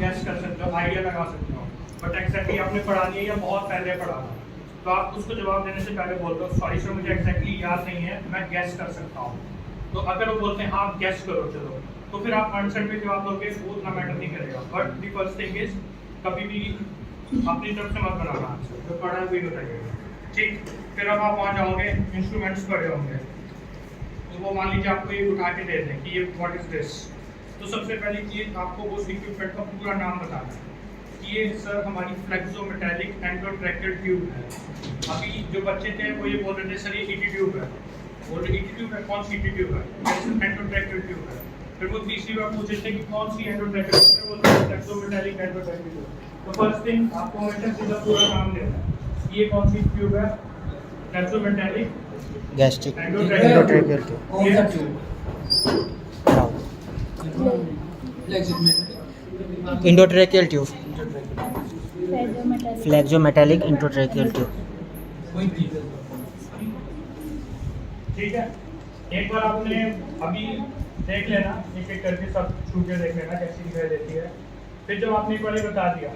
Gas कर सकते हो, आइडिया लगा सकते हो, बट एक्जैक्टली आपने पढ़ा नहीं है या बहुत पहले पढ़ा था, तो आप उसको जवाब देने से पहले बोलते हो सॉरी सर मुझे एक्जैक्टली याद नहीं है, मैं गैस कर सकता हूँ। तो अगर वो बोलते हैं हाँ गैस करो चलो, तो फिर आप आंसर पे जवाब दोगे, वो उतना मैटर नहीं करेगा। But the first thing is कभी भी अपनी तरफ से मत बनाना आंसर, जो पढ़ा है वही बताइएगा, ठीक। फिर अब आप वहाँ जाओगे, इंस्ट्रूमेंट्स पढ़े होंगे, तो वो मान लीजिए आपको ये उठा के दे दें कि ये व्हाट इज दिस, तो सबसे पहली चीज़ आपको उस इक्विपमेंट का पूरा नाम बताना है कि ये सर हमारी फ्लेक्सो मेटालिक एंडोट्रैक्टर ट्यूब है। अभी जो बच्चे थे वो ये बोल रहे थे सर ये ईटी ट्यूब है, बोल रहे ईटी ट्यूब है, कौन सी ईटी ट्यूब है, एंडोट्रैक्टर ट्यूब है। फिर वो तीसरी बार पूछे थे कि कौन सी एंडोट्रैक्टर ट्यूब है, बोलते हैं फ्लेक्सो मेटालिक एंडोट्रैक्टर ट्यूब। तो फर्स्ट थिंग आपको हमेशा सीधा पूरा नाम लेना है, ये कौन सी ट्यूब है, फ्लेक्सो मेटालिक गैस्ट्रिक एंडोट्रैक्टर कौन सा tube? Endotracheal tube, flexometallic endotracheal tube. ठीक है, एक बार आपने अभी देख लेना, एक एक करके सब छू के देख लेना कैसी दिखाई देती है। फिर जब आपने एक बार ये बता दिया,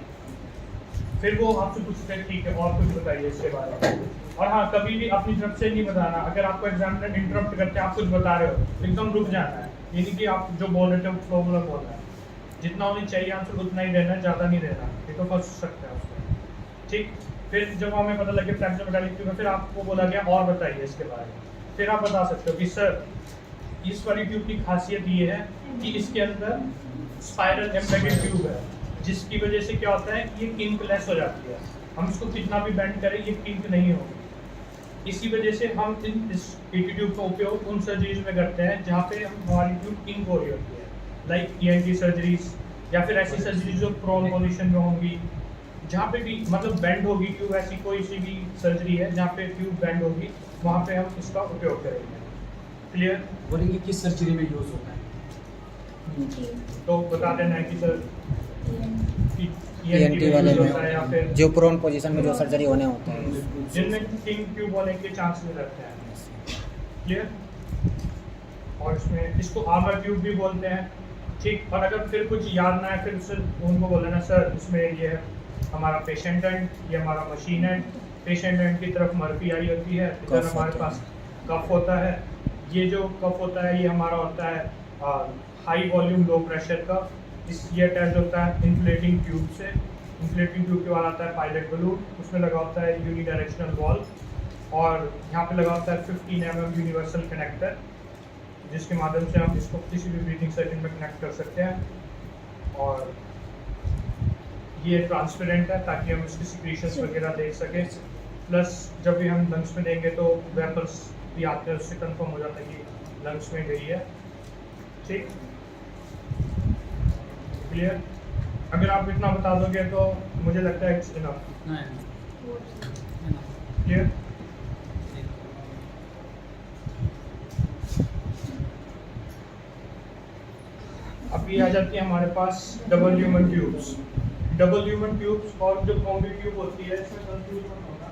फिर वो आपसे पूछते हैं ठीक है और कुछ बताइए इसके बारे में। और हाँ, कभी भी अपनी तरफ से नहीं बताना। अगर आपको एग्जामिनर इंटरप्ट करते हैं, आप कुछ बता रहे हो, एकदम रुक जाना है, यानी कि आप जो बोल रहे थे वो फ्लो में बोलना है, जितना उन्हें चाहिए आंसर उतना ही देना है, ज़्यादा नहीं देना, ये तो फंस सकते हैं उसमें, ठीक। फिर जब हमें पता लगे फ्लेक्सो मेटालिक ट्यूब में, फिर आपको बोला गया और बताइए इसके बारे में। फिर आप बता सकते हो कि सर इस वाली ट्यूब की खासियत ये है कि इसके अंदर स्पाइरल एम्बेडेड ट्यूब है, जिसकी वजह से क्या होता है ये किंकलेस हो जाती है, हम इसको कितना भी बेंड करें ये किंक नहीं होगी। इसी वजह से हम इस ईटी ट्यूब का उपयोग उन सर्जरीज में करते हैं जहाँ पे हमारी ट्यूब किंक हो रही होती है, लाइक ईएनटी सर्जरीज या फिर ऐसी सर्जरीज जो प्रोन पोजीशन में होंगी, जहाँ पे भी मतलब बेंड होगी ट्यूब, ऐसी कोई सी भी सर्जरी है जहाँ पे ट्यूब बेंड होगी, वहाँ पे हम इसका उपयोग करेंगे। क्लियर? बोलेंगे किस सर्जरी में यूज होता है? तो बता देना है कि सर ईएनटी वाले होता है या में फिर जो प्रोन पोजीशन में जो सर्जरी होने होते हैं। जिनमें किंग ट्यूब होने के चांसेस रहते हैं। क्लियर? और इसमें इसको आर्मर ट्यूब भी बोलते हैं, ठीक। और अगर फिर कुछ याद ना है फिर सर उनको बोल देना सर इसमें ये है हमारा पेशेंट एंड, ये हमारा मशीन एंड, पेशेंट एंड की तरफ मर्फी आई होती है, इधर हमारे पास कफ होता है, ये जो कफ होता है ये हमारा होता है हाई वॉल्यूम लो प्रेशर का, इस ये अटैच होता है इन्फ्लेटिंग ट्यूब से, इन्फ्लेटिंग ट्यूब के बाद आता है पायलट बलून, उसमें लगा होता है यूनिडायरेक्शनल वॉल्व, और यहाँ पे लगा होता है 15 mm यूनिवर्सल कनेक्टर, जिसके माध्यम से हम इसको किसी भी ब्रीथिंग सर्जन में कनेक्ट कर सकते हैं। और ये ट्रांसपेरेंट है ताकि हम इसकी सिक्रीशंस वगैरह देख सकें, प्लस जब भी हम लंग्स में देंगे तो वेपर्स भी आते हैं, उससे कंफर्म हो जाता है कि लंग्स में गई है, ठीक। क्लियर? अगर आप इतना बता दोगे तो मुझे लगता है इट्स इनफ। क्लियर? अभी आ जाती है हमारे पास double lumen tubes. Double lumen tubes और जो कॉम्बी ट्यूब होती है इसमें कंफ्यूजन होगा।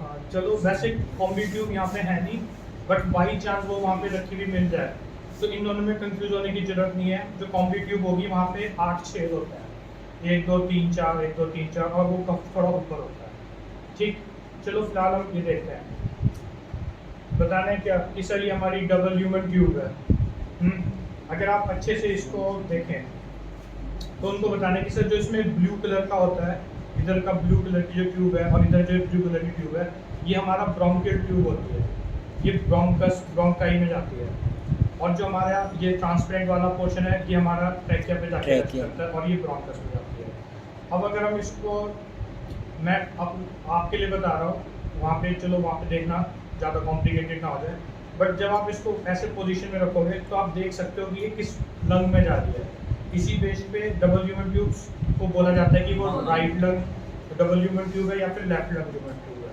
हाँ चलो, वैसे कॉम्बी ट्यूब यहाँ पे है नहीं, बट बाई चांस वो वहाँ पे रखी हुई मिल जाए तो इन दोनों में कंफ्यूज होने की जरूरत नहीं है। जो कॉम्बी ट्यूब होगी वहाँ पे 8 छेद होता है, 1 2 3 4 1 2 3 4, और वो कफ थोड़ा ऊपर होता है, ठीक। चलो फिलहाल हम ये देखते हैं, बताना है क्या कि सर ये हमारी डबल ह्यूमन ट्यूब है। अगर आप अच्छे से इसको देखें तो उनको बताना है कि सर जो इसमें ब्लू कलर का होता है, इधर का ब्लू कलर की जो ट्यूब है और इधर जो ब्लू कलर की ट्यूब है, ये हमारा ब्रोंकियल ट्यूब होती है, ये ब्रोंकाई में जाती है। और जो हमारा ये ट्रांसपेरेंट वाला पोर्शन है ये हमारा ट्रैकिया पे जाके लगता है और ये ब्रोंकस में जाती है। अब अगर हम इसको मैं आपके लिए बता रहा हूँ, वहाँ पे चलो वहाँ पे देखना ज़्यादा कॉम्प्लिकेटेड ना हो जाए, बट जब आप इसको ऐसे पोजीशन में रखोगे तो आप देख सकते हो कि ये किस लंग में जा रही है। इसी बेस पे डबल ह्यूमन ट्यूब्स को बोला जाता है कि वो right lung double human tube है या फिर लेफ्ट लंग ह्यूमन ट्यूब है।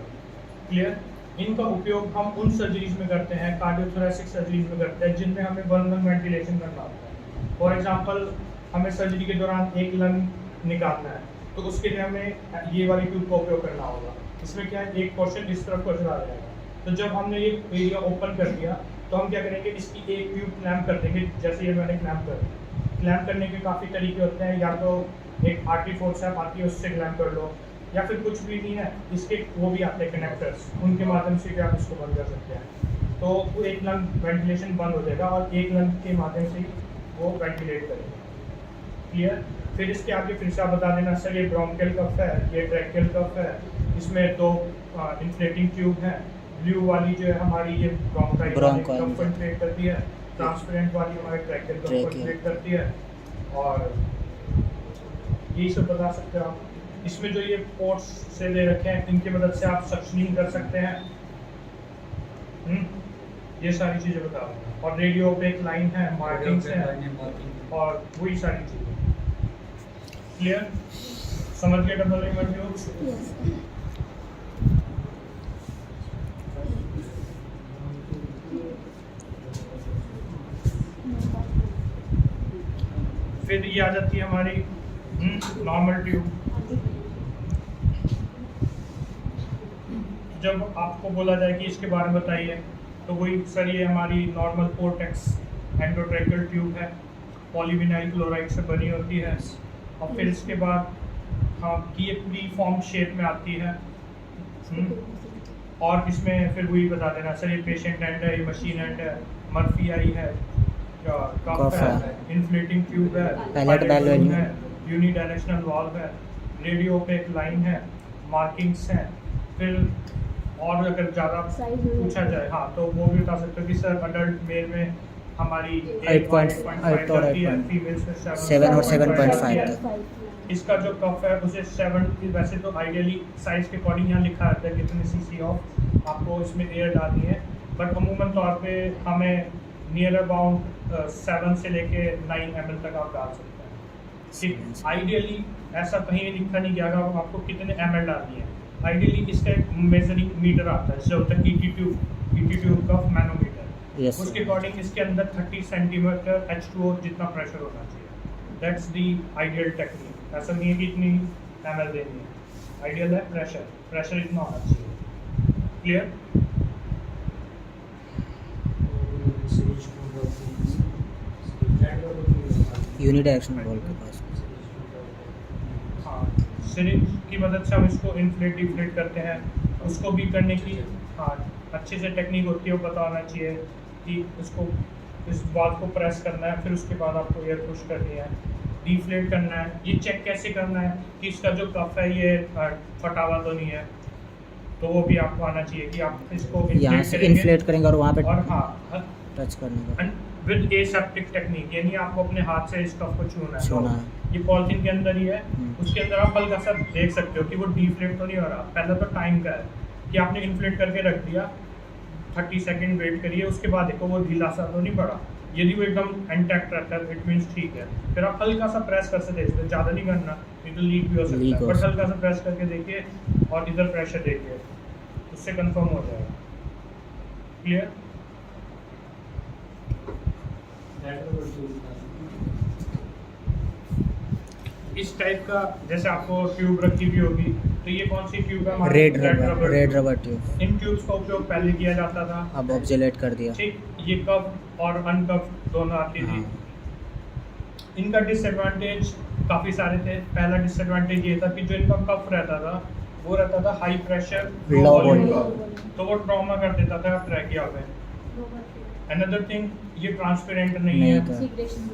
क्लियर? इनका उपयोग हम उन सर्जरीज में करते हैं, कार्डियोथोरेसिक सर्जरीज में करते हैं जिनमें हमें वन लंग वेंटिलेशन करना होता है। फॉर एग्जांपल हमें सर्जरी के दौरान एक लंग निकालना है तो उसके लिए हमें ये वाली ट्यूब का उपयोग करना होगा। इसमें क्या है, एक पोर्शन इस तरफ को चला जाएगा। तो जब हमने ये एरिया ओपन कर दिया तो हम क्या करेंगे, इसकी एक ट्यूब क्लैम्प कर देंगे, जैसे ये मैंने क्लैम्प कर दिया। क्लैम्प करने के काफ़ी तरीके होते हैं, या तो एक आर्टी फोर्स ऐप आती है उससे क्लैम्प कर लो, या फिर कुछ भी नहीं है, इसके वो भी आते हैं कनेक्टर्स, उनके माध्यम से भी आप इसको बंद कर सकते हैं। तो वो एक लंग वेंटिलेशन बंद हो जाएगा और एक लंग के माध्यम से ही वो वेंटिलेट करेगा। क्लियर। फिर इसके आगे फिर से आप बता देना सर, ये ब्रोंकियल कफ है, ये ट्रैकियल कफ है, इसमें दो इन्फ्लेटिंग ट्यूब हैं। ब्लू वाली जो है हमारी ये ब्रोंकाई कफ को इन्फ्लेट करती है, ट्रांसपेरेंट वाली हमारे ट्रैकियल कफ को इन्फ्लेट करती है। और यही सब बता सकते हो आप। इसमें जो ये पोर्ट्स से दे रखे हैं, इनकी मदद से आप सक्शनिंग कर सकते हैं। ये सारी चीज़ें बता रहे हैं। और रेडियो पे एक लाइन है, मार्किंग्स हैं और वही सारी चीज़ें। क्लियर, समझ गए डबल रिंग ट्यूब? फिर ये आ जाती है हमारी नॉर्मल ट्यूब। जब आपको बोला जाए कि इसके बारे में बताइए, तो वही सर ये हमारी नॉर्मल पोर्टेक्स एंडोट्रैकियल ट्यूब है, पॉलीविनाइल क्लोराइड से बनी होती है। और फिर इसके बाद हाँ कि ये प्री फॉर्म शेप में आती है। और इसमें फिर वही बता देना सर, ये पेशेंट एंड है, ये मशीन एंड है, मर्फी आई है, कफ है, इन्फ्लेटिंग ट्यूब है, पैलेट बैलून है, यूनिडायरेक्शनल वाल्व है, रेडियो पे एक लाइन है, मार्किंग्स हैं। फिर और अगर ज़्यादा पूछा जाए हाँ तो वो भी बता सकते हो कि सर अडल्ट मेल में हमारी 8.5 करती है, फीमेल्स में 7 और 7.5 इसका जो कफ है उसे 7, वैसे तो आइडियली साइज के अकॉर्डिंग यहाँ लिखा रहता है कितने सीसी ऑफ आपको इसमें एयर डालनी है, बट अमूमन तौर पे हमें नियर अबाउंड 7 से लेके 9 ml तक आप डाल सकते हैं। ठीक, आइडियली ऐसा कहीं लिखा नहीं गया आपको कितने ml डालनी है। आइडियली इसका एक मेजरिंग मीटर आता है, जो होता है ET ट्यूब कफ मैनोमीटर, उसके अकॉर्डिंग इसके अंदर 30 सेंटीमीटर H2O जितना प्रेशर होना चाहिए। That's the ideal technique. ऐसा नहीं है कि इतनी ml देनी है, आइडियल है प्रेशर इतना होना चाहिए। क्लियर। यूनिडायरेक्शनल वॉल्व के पास। हाँ, सिरिंज की मदद से हम इसको इन्फ्लेट डिफ्लेट करते हैं। उसको भी करने की हाँ अच्छे से टेक्निक होती है, वो पता होना चाहिए कि उसको इस वाल्व को प्रेस करना है, फिर उसके बाद आपको एयर पुश करनी है, डिफ्लेट करना है। ये चेक कैसे करना है कि इसका जो कफ है ये फटा हुआ तो नहीं है, तो वो भी आपको आना चाहिए कि आप इसको यहाँ से इन्फ्लेट करेंगे और वहाँ पे और हाँ टच करने का विद एसेप्टिक टेक्निक, यानी आपको अपने हाथ से इस कफ को छूना है। ये पॉलिथीन के अंदर ही है, उसके अंदर आप हल्का सा देख सकते हो कि वो डिफ्लेट तो नहीं हो रहा। पहले तो टाइम का है कि आपने इन्फ्लेट करके रख दिया, 30 सेकंड वेट करिए, उसके बाद देखो वो ढीला सा तो नहीं पड़ा। यदि वो एकदम इंटैक्ट रहता है इट मीन्स ठीक है। फिर आप हल्का सा प्रेस कर सकते हैं, ज़्यादा नहीं करना, नहीं तो लीक भी हो सकता है, बट हल्का सा प्रेस करके देखिए और इधर प्रेशर देखिए, उससे कंफर्म हो जाएगा। क्लियर। इस टाइप का जैसे आपको ट्यूब रखी हुई होगी, तो ये कौन सी ट्यूब है? Red rubber tube. इन ट्यूब्स का उपयोग पहले किया जाता था, अब ऑब्जोलेट कर दिया। ठीक, ये कफ और अनकफ दोनों आती थी। इनका डिसएडवांटेज काफ़ी सारे थे। पहला डिसएडवांटेज ये था कि जो इनका कफ रहता था वो रहता था हाई प्रेशर लो वॉल्यूम का, तो वो ट्रॉमा कर देता था ट्रैकिया में। अनदर थिंग, ये ट्रांसपेरेंट नहीं है,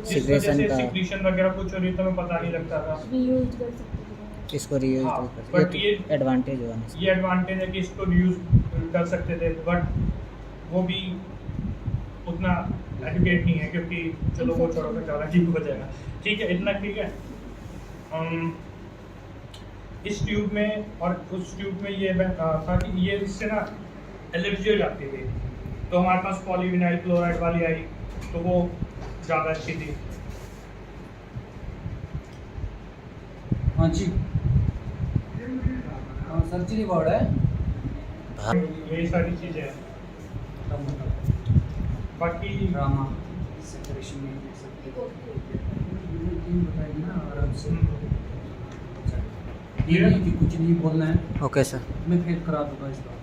जिस वजह से सिक्रीशन वगैरह कुछ हो रही तो हमें पता नहीं लगता था। इसको रीयूज बट ये एडवांटेज हुआ। ये एडवांटेज है कि इसको रीयूज कर सकते थे, बट वो भी उतना एडुकेट नहीं है, क्योंकि चलो वो छोड़ो तो ज़्यादा ठीक हो जाएगा। ठीक है, इतना ठीक है। इस ट्यूब में और उस ट्यूब में ये था कि ये इससे ना एलर्जी हो जाती थी, तो हमारे पास पॉलीविनाइल क्लोराइड वाली आई, तो वो ज़्यादा अच्छी थी। हाँ जी, सर्जरी वार्ड है, यही सारी चीज़ें हैं। बाकी ड्रामा सेपरेशन नहीं दे सकते, बताइए ना आराम से। ये नहीं कि कुछ नहीं बोलना है, ओके सर। मैं फिर करा दूंगा इस बार।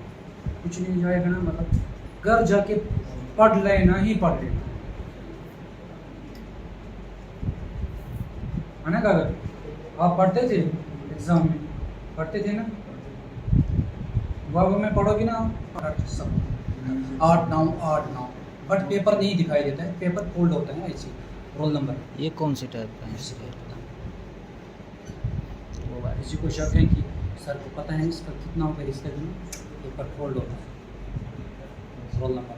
कुछ नहीं जाएगा ना, मतलब घर जाके पढ़ लेना ही पढ़ लेना है ना। कागज आप पढ़ते थे एग्जाम में, पढ़ते थे ना, बाबा में पढ़ोगे ना सब 8 9 बट पेपर नहीं दिखाई देता है, पेपर फोल्ड होता है ऐसे रोल नंबर। ये कौन सी टाइप का है? वो किसी को शक है कि सर को पता है इसका कितना होगा, इसका भी पेपर फोल्ड होता है रोल नंबर।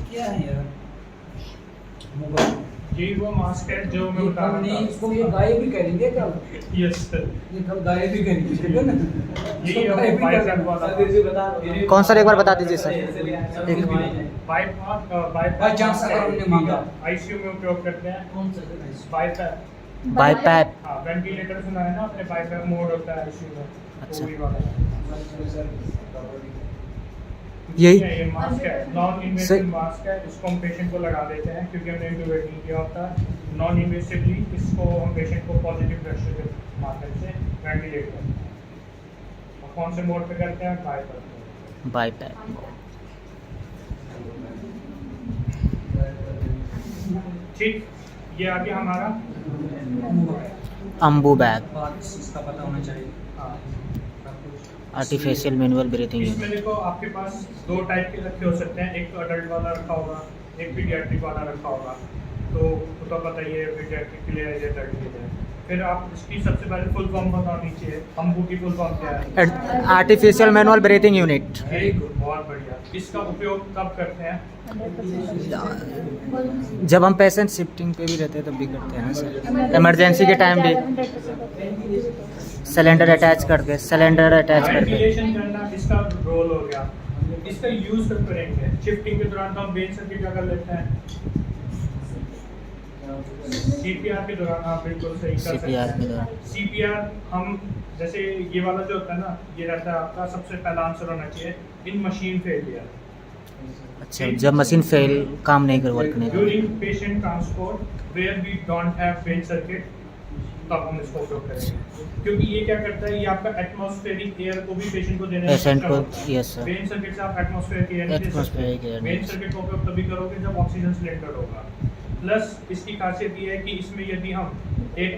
क्या है यार मोबाइल, यही वो मास्क है जो मैं बता रहा नहीं था। इसको ये गायब भी करेंगे कल, यस सर, ये कल गायब भी करेंगे, ठीक है ना। यही इसको गायब भी बाईपास करेंगे। वाला। कौन सर एक बार बता दीजिए सर। बाई चांस अगर हमने मांगा। आईसीयू में उपयोग करते हैं। कौन सा बाईपैप, बाईपैप। हाँ वेंटिलेटर सुना है ना आपने, बाईपैप मोड होता है आईसीयू में, अच्छा। वही वाला यही ये मास्क है, नॉन सर- इन्वेसिव मास्क है। इसको हम पेशेंट को लगा देते हैं क्योंकि हमने इंट्यूबेट नहीं किया होता। नॉन इन्वेसिवली इसको हम पेशेंट को पॉजिटिव प्रेशर के माध्यम से वेंटिलेट करते हैं। और कौन से मोड पे करते हैं? बाईपैप। बाईपैप। ठीक, ये आ गया हमारा। अम्बू बैग, बात इसका पता होना चाहिए। हाँ, आर्टिफिशियल मैनुअल ब्रीथिंग इसमें यूनिट। देखो आपके पास 2 टाइप के रखे हो सकते हैं, एक तो अडल्ट वाला रखा होगा, एक पीडियाट्रिक वाला रखा होगा। तो पता ही है पीडियाट्रिक के लिए है या अडल्ट के लिए है। फिर आप इसकी सबसे पहले फुल फॉर्म बतानी चाहिए। अम्बू की फुल फॉर्म क्या है? Artificial manual breathing unit. Very good, बहुत बढ़िया। इसका उपयोग कब करते हैं? जब हम पेशेंट शिफ्टिंग पे भी रहते हैं तब भी करते हैं ना सर, इमरजेंसी के टाइम भी सिलेंडर अटैच करके, सिलेंडर अटैच करके। वेंटिलेशन करना इसका रोल हो गया। इसका यूज कब करेंगे? शिफ्टिंग के दौरान तो हम वेन सर्किट क्या कर लेते हैं, सीपीआर के दौरान। आप बिल्कुल सही कर सकते सीपीआर के हैं। दौरान। सीपीआर हम जैसे ये वाला जो होता है ना, ये रहता है आपका सबसे पहला आंसर होना चाहिए इन मशीन फेलियर। अच्छा, जब मशीन फेल काम नहीं कर वर्क नहीं कर। During patient transport where we don't have Bain circuit, तब हम इसको उपयोग करेंगे। क्योंकि ये क्या करता है, ये आपका एटमॉस्फेरिक एयर को भी पेशेंट को देने में पेशेंट सक्षम को, होता है। Yes sir. वेन सर्किट से आप एटमॉस्फेरिक एयर नहीं दे Atmospheric सकते। air वेन नहीं। सर्किट का उपयोग तभी करोगे जब ऑक्सीजन सिलेंडर होगा। प्लस इसकी खासियत ये है कि इसमें यदि हम एक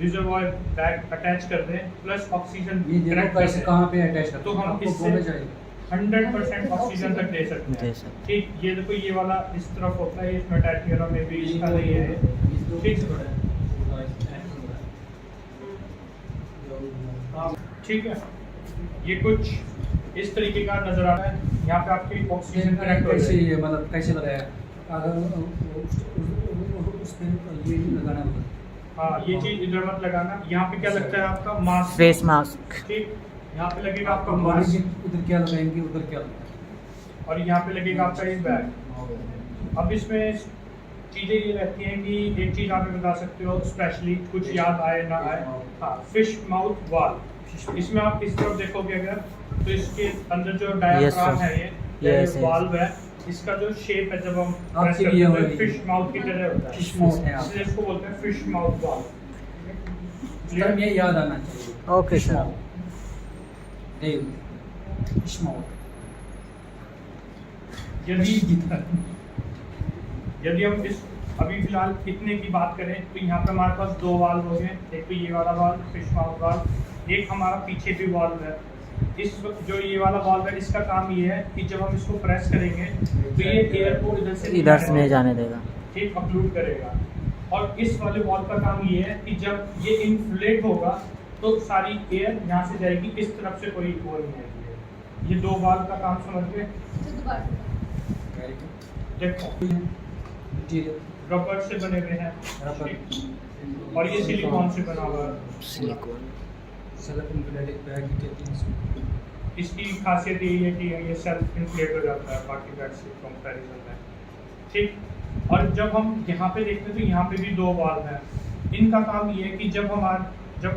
रिजर्वॉयर बैग अटैच कर दें प्लस ऑक्सीजन ये देखो कनेक्ट कर कैसे दें, कहाँ पे अटैच करते तो हैं, हम आपको इससे बोलना चाहिए। 100% ऑक्सीजन तक दे सकते दे हैं। सकते। ठीक, ये देखो ये वाला इस तरफ होता है, इसमें अटैच किया में भी इसका नहीं है। ठीक ठीक है, ये कुछ इस तरीके का नजर आ रहा है। यहाँ पे आपकी ऑक्सीजन कनेक्ट हो कैसे जाएगी। ये मतलब कैसे लगाया, अगर उस पे ये नहीं लगाना होगा। हाँ, ये चीज इधर मत लगाना। यहाँ पे क्या लगता है आपका? मास्क। Face mask. ठीक, यहाँ पे लगेगा आपका आपको मास्क इधर क्या लगाएंगे, उधर क्या लगाएंगे। और यहाँ पे लगेगा आपका ये बैग। अब इसमें चीज़ें ये रहती हैं कि एक चीज़ आप बता सकते हो स्पेशली, कुछ याद आए ना आए। हाँ, फिश माउथ वाल। इसमें आप इस तरफ देखोगे अगर, तो इसके अंदर जो डायाफ्राम है ये yes, वाल्व है, इसका जो शेप है जब हम प्रेस आपके करते लिए हैं होगी। फिश माउथ की तरह होता है। फिश माउथ है इसलिए इसको बोलते हैं फिश माउथ वाल्व। तरफ ये याद आना चाहिए। Okay fish sir. माउथ, देव, फिश माउथ। यदि हम इस अभी फिलहाल इतने की बात करें तो यहाँ पे हमारे पास 2 वाल्व हो गए। एक तो ये वाला वाल्व फिश माउथ वाल्व, एक हमारा पीछे भी वाल्व है। इस जो ये वाला वाल्व है इसका काम ये है कि जब हम इसको प्रेस करेंगे तो ये एयर को इधर से नहीं जाने देगा। ठीक, अक्लूड करेगा। और इस वाले वाल्व का काम ये है कि जब ये इन्फ्लेट होगा तो सारी एयर यहाँ से जाएगी, इस तरफ से कोई वो नहीं आएगी। ये 2 वाल्व का काम समझ गए? देखो रबर से बने हुए हैं रबर। और ये सिलिकॉन से बना हुआ है। सिलिकॉन। सेल्फ इन्फ्लेटेड बैग कहते हैं इसको। इसकी खासियत यही है कि ये सेल्फ इन्फ्लेट हो जाता है बाकी बैग से कंपैरिजन में। ठीक, और जब हम यहाँ पे देखते हैं तो यहाँ पे भी 2 वाल्व हैं। इनका काम ये है कि जब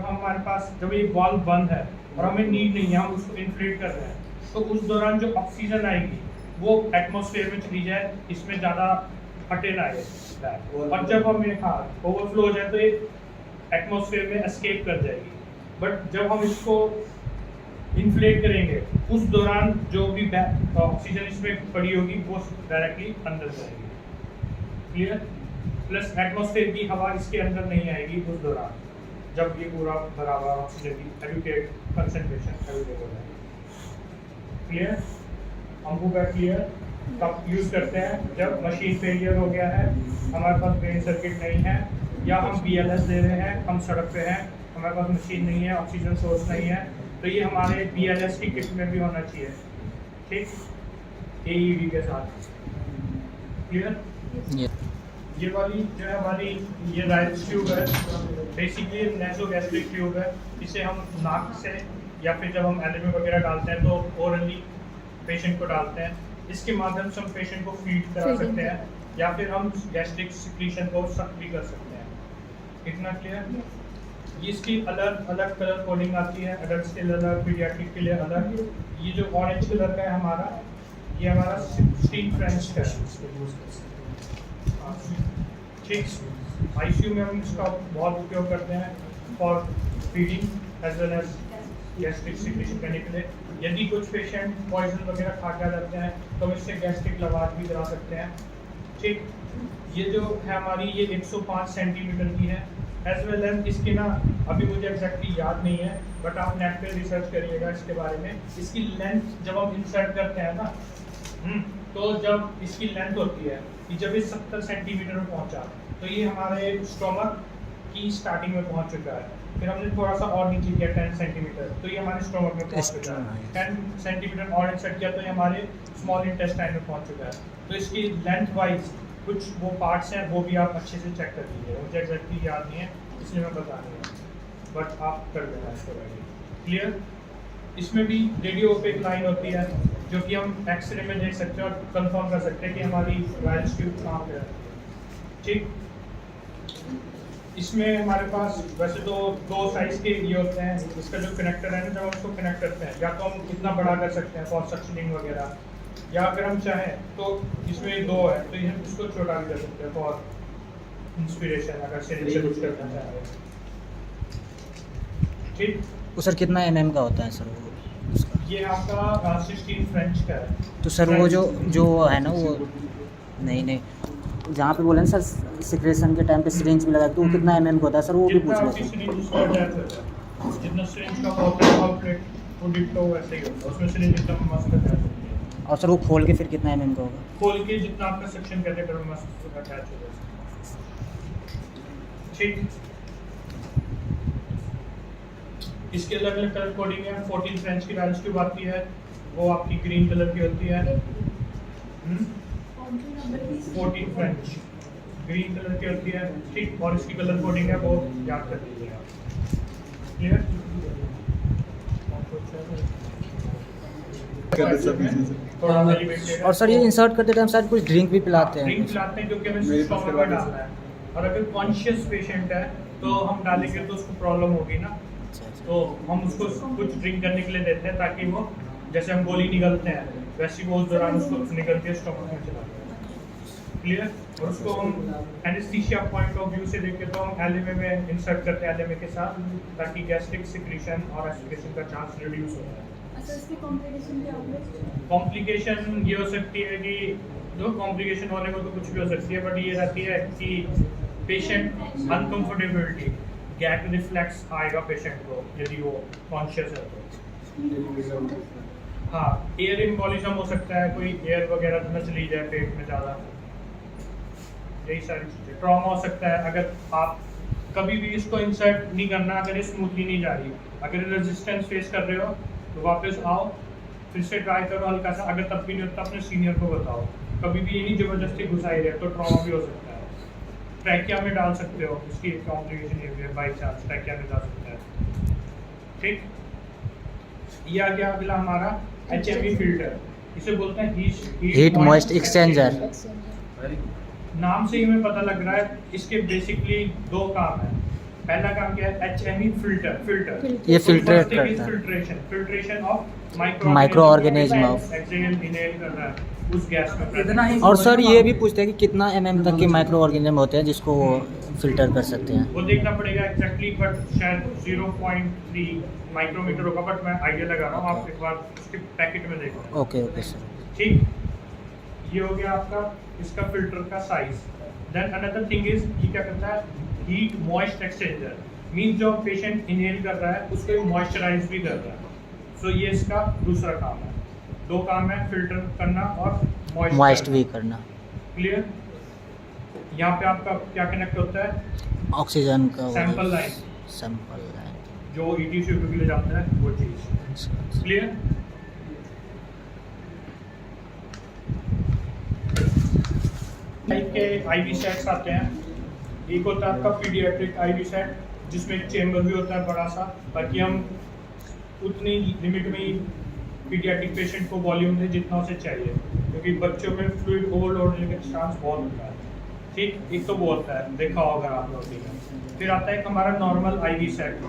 हमारे पास जब ये वाल्व बंद है और हमें नीड नहीं है, हम उसको इन्फ्लेट कर रहे हैं, तो उस दौरान जो ऑक्सीजन आएगी वो एटमॉस्फेयर में चली जाए, इसमें ज़्यादा हटे ना आए। और जब हमें ओवरफ्लो हो जाए तो एक एटमॉस्फेयर में एस्केप कर जाएगी। बट जब हम इसको इन्फ्लेट करेंगे उस दौरान जो भी ऑक्सीजन इसमें पड़ी होगी वो डायरेक्टली अंदर जाएगी। क्लियर? प्लस एटमॉस्फेयर की हवा इसके अंदर नहीं आएगी उस दौरान जब ये पूरा बराबर ऑक्सीजन की एडिक्वेट कंसंट्रेशन अवेलेबल हो जाएगी। क्लियर? हमको क्या क्लियर कब यूज़ करते हैं? जब मशीन फेलियर हो गया है, हमारे पास ब्रेन सर्किट नहीं है, या हम BLS दे रहे हैं, हम सड़क पे हैं, हमारे पास मशीन नहीं है, ऑक्सीजन सोर्स नहीं है, तो ये हमारे BLS की किट में भी होना चाहिए। ठीक, AED के साथ। क्लियर? ये वाली जो है हमारी ये राइल्स ट्यूब है, बेसिकली नेसोगैस्ट्रिक ट्यूब है। इसे हम नाक से या फिर जब हम एलिमे वगैरह डालते हैं तो ओरली पेशेंट को डालते हैं। इसके माध्यम से हम पेशेंट को फीड करा सकते हैं या फिर हम गैस्ट्रिक सिक्रीशन को सक भी कर सकते हैं। इतना क्लियर? ये इसकी अलग अलग कलर कोडिंग आती है, एडल्ट्स के लिए अलग, पीडियाट्रिक के लिए अलग। ये जो ऑरेंज कलर का है हमारा, ये हमारा 16 फ्रेंच का है। ठीक, ICU में हम इसका बहुत उपयोग करते हैं for feeding as well as gastric secretion करने के लिए। यदि कुछ पेशेंट पॉइजन वगैरह खा कर जाते हैं तो हम इससे गैस्ट्रिक लवाज भी करा सकते हैं। ठीक, ये जो है हमारी ये 105 सेंटीमीटर की है, एज वेल एज इसकी ना अभी मुझे एग्जैक्टली याद नहीं है, बट आप नेट पे रिसर्च करिएगा इसके बारे में। इसकी लेंथ जब हम इंसर्ट करते हैं ना, तो जब इसकी लेंथ होती है कि जब ये 70 सेंटीमीटर में पहुंचा तो ये हमारे स्टोमक की स्टार्टिंग में पहुंच चुका है। फिर हमने थोड़ा सा और नीचे किया 10 सेंटीमीटर, तो ये हमारे स्टोमक में पहुंच चुका है। 10 सेंटीमीटर और इंसर्ट किया तो ये हमारे स्मॉल इंटेस्टाइन में पहुंच चुका है। तो इसकी लेंथ वाइज कुछ वो पार्ट्स हैं वो भी आप अच्छे से चेक कर लीजिए। मुझे एग्जैक्टली याद नहीं है इसलिए मैं बता रही हूँ, बट आप कर देना इसको रेडी। क्लियर? इसमें भी रेडियो पे एक लाइन होती है जो कि हम एक्सरे में देख सकते हैं और कंफर्म कर सकते हैं कि हमारी राइल्स ट्यूब कहाँ पे है। ठीक, इसमें हमारे पास वैसे तो 2 साइज के ये होते हैं। इसका जो कनेक्टर है ना, जब हम उसको कनेक्ट करते हैं या तो हम इतना बड़ा कर सकते हैं फॉर सक्शनिंग वगैरह, या अगर हम चाहें तो इसमें 2 है तो ये इसको छोटा भी कर सकते हैं फॉर इंस्पिरेशन, अगर सिरिंज से कुछ करना चाहें। ठीक, वो सर कितना mm का होता है सर वो उसका? ये आपका 16 फ्रेंच का है। तो सर वो जो है ना वो नहीं जहाँ पे बोले ना सर सिक्रेशन के टाइम पे सिरिंज भी लगा, तो वो कितना mm का होता है सर? वो भी पूछ रहे थे। जितना सिरिंज का होता है आउटलेट वो डिट्टो वैसे ही होता है, उसमें सिरिंज एकदम मस्त अटैच होती है। और सर वो खोल के फिर कितना mm का होगा? खोल के जितना आपका सेक्शन कैथेटर में मस्त अटैच हो जाए। ठीक, इसके अलग अलग कलर कोडिंग है। 14 फ्रेंच की राइल्स ट्यूब आती है, वो आपकी ग्रीन कलर की होती है। 14 फ्रेंच ग्रीन कलर की होती है। ठीक, और इसकी कलर कोडिंग है वो याद कर लीजिएगा। क्लियर? और सर ये इंसर्ट करते टाइम शायद कुछ ड्रिंक भी पिलाते हैं? ड्रिंक पिलाते हैं क्योंकि हमें स्टमक में डालना है, और अगर कॉन्शियस पेशेंट है तो हम डालेंगे तो उसको प्रॉब्लम होगी ना, तो हम उसको कुछ ड्रिंक करने के लिए देते हैं ताकि वो, जैसे हम गोली निगलते हैं वैसे वो उस दौरान उसको निकलती है स्टमक में चला जाए। क्लियर? और उसको हम एनेस्थीसिया पॉइंट ऑफ व्यू से देखें तो हम एलिमे में इंसर्ट करते हैं एलिमे के साथ, ताकि गैस्ट्रिक सिक्रीशन और एस्पिरेशन का चांस रिड्यूस हो जाए। कॉम्प्लिकेशन ये हो सकती है कि जो कॉम्प्लिकेशन होने को तो कुछ भी हो सकती है, बट ये रहती है कि पेशेंट अनकंफर्टेबिलिटी, गैग रिफ्लेक्स आएगा पेशेंट को यदि वो कॉन्शियस है तो। हाँ, एयर इम्बोलिज्म हो सकता है, कोई एयर वगैरह न चली जाए पेट में ज़्यादा, यही सारी चीज़ें। ट्रॉमा हो सकता है, अगर आप कभी भी इसको इंसर्ट नहीं करना, अगर ये स्मूथली नहीं जा रही, अगर रेजिस्टेंस फेस कर रहे हो तो वापस आओ, फिर से ट्राई करो हल्का सा, अगर तब भी नहीं होता अपने सीनियर को बताओ। कभी भी ये नहीं ज़बरदस्ती घुसाई रहे तो ट्रॉमा भी हो सकता है। ट्रैकिया में डाल सकते हो, इसकी एक कॉम्प्लिकेशन ये भी है, बाई चांस ट्रैकिया में जा सकता है। ठीक, ये आ गया अगला हमारा HME फिल्टर, इसे बोलते हैं हीट मॉइस्ट एक्सचेंजर। नाम से ही हमें पता लग रहा है इसके बेसिकली 2 काम हैं। पहला काम क्या है, HME फिल्टर। ये filtrate करता है। Filtration of Microorganism of- exhale inhale कर रहा है उस गैस में। इतना ही और सर ये भी पूछते हैं कि कितना mm तक के माइक्रो ऑर्गेनिज्म होते हैं जिसको वो फिल्टर कर सकते हैं। वो देखना पड़ेगा एग्जैक्टली, बट शायद 0.3 माइक्रोमीटर होगा, बट मैं आइडिया लगा रहा हूँ, आप एक बार उसके पैकेट में देखो। Okay okay sir. ठीक, ये हो गया आपका इसका फिल्टर का size. Then another thing is, ये क्या करता है, हीट मॉइस्ट एक्सचेंजर, मींस जो पेशेंट इनहेल कर रहा है उसको मॉइस्चराइज भी कर रहा है। सो ये इसका दूसरा काम है। दो काम है, फिल्टर करना और मॉइस्ट भी करना। क्लियर। यहाँ पे आपका क्या कनेक्ट होता है, ऑक्सीजन का सैंपल लाइन, सैंपल लाइन जो ETCU के लिए जाता है वो चीज। क्लियर। टाइप के IV सेट्स आते हैं। एक होता है आपका पीडियाट्रिक IV सेट, जिसमें एक चेम्बर भी होता है बड़ा सा, ताकि हम उतनी लिमिट में ही पीडियाट्रिक पेशेंट को वॉल्यूम दें जितना उसे चाहिए, क्योंकि बच्चों में फ्लूइड ओवरलोड होने का चांस बहुत होता है। ठीक, एक तो वो होता है, देखा होगा आप लोगों ने। फिर आता है एक हमारा नॉर्मल IV सेट,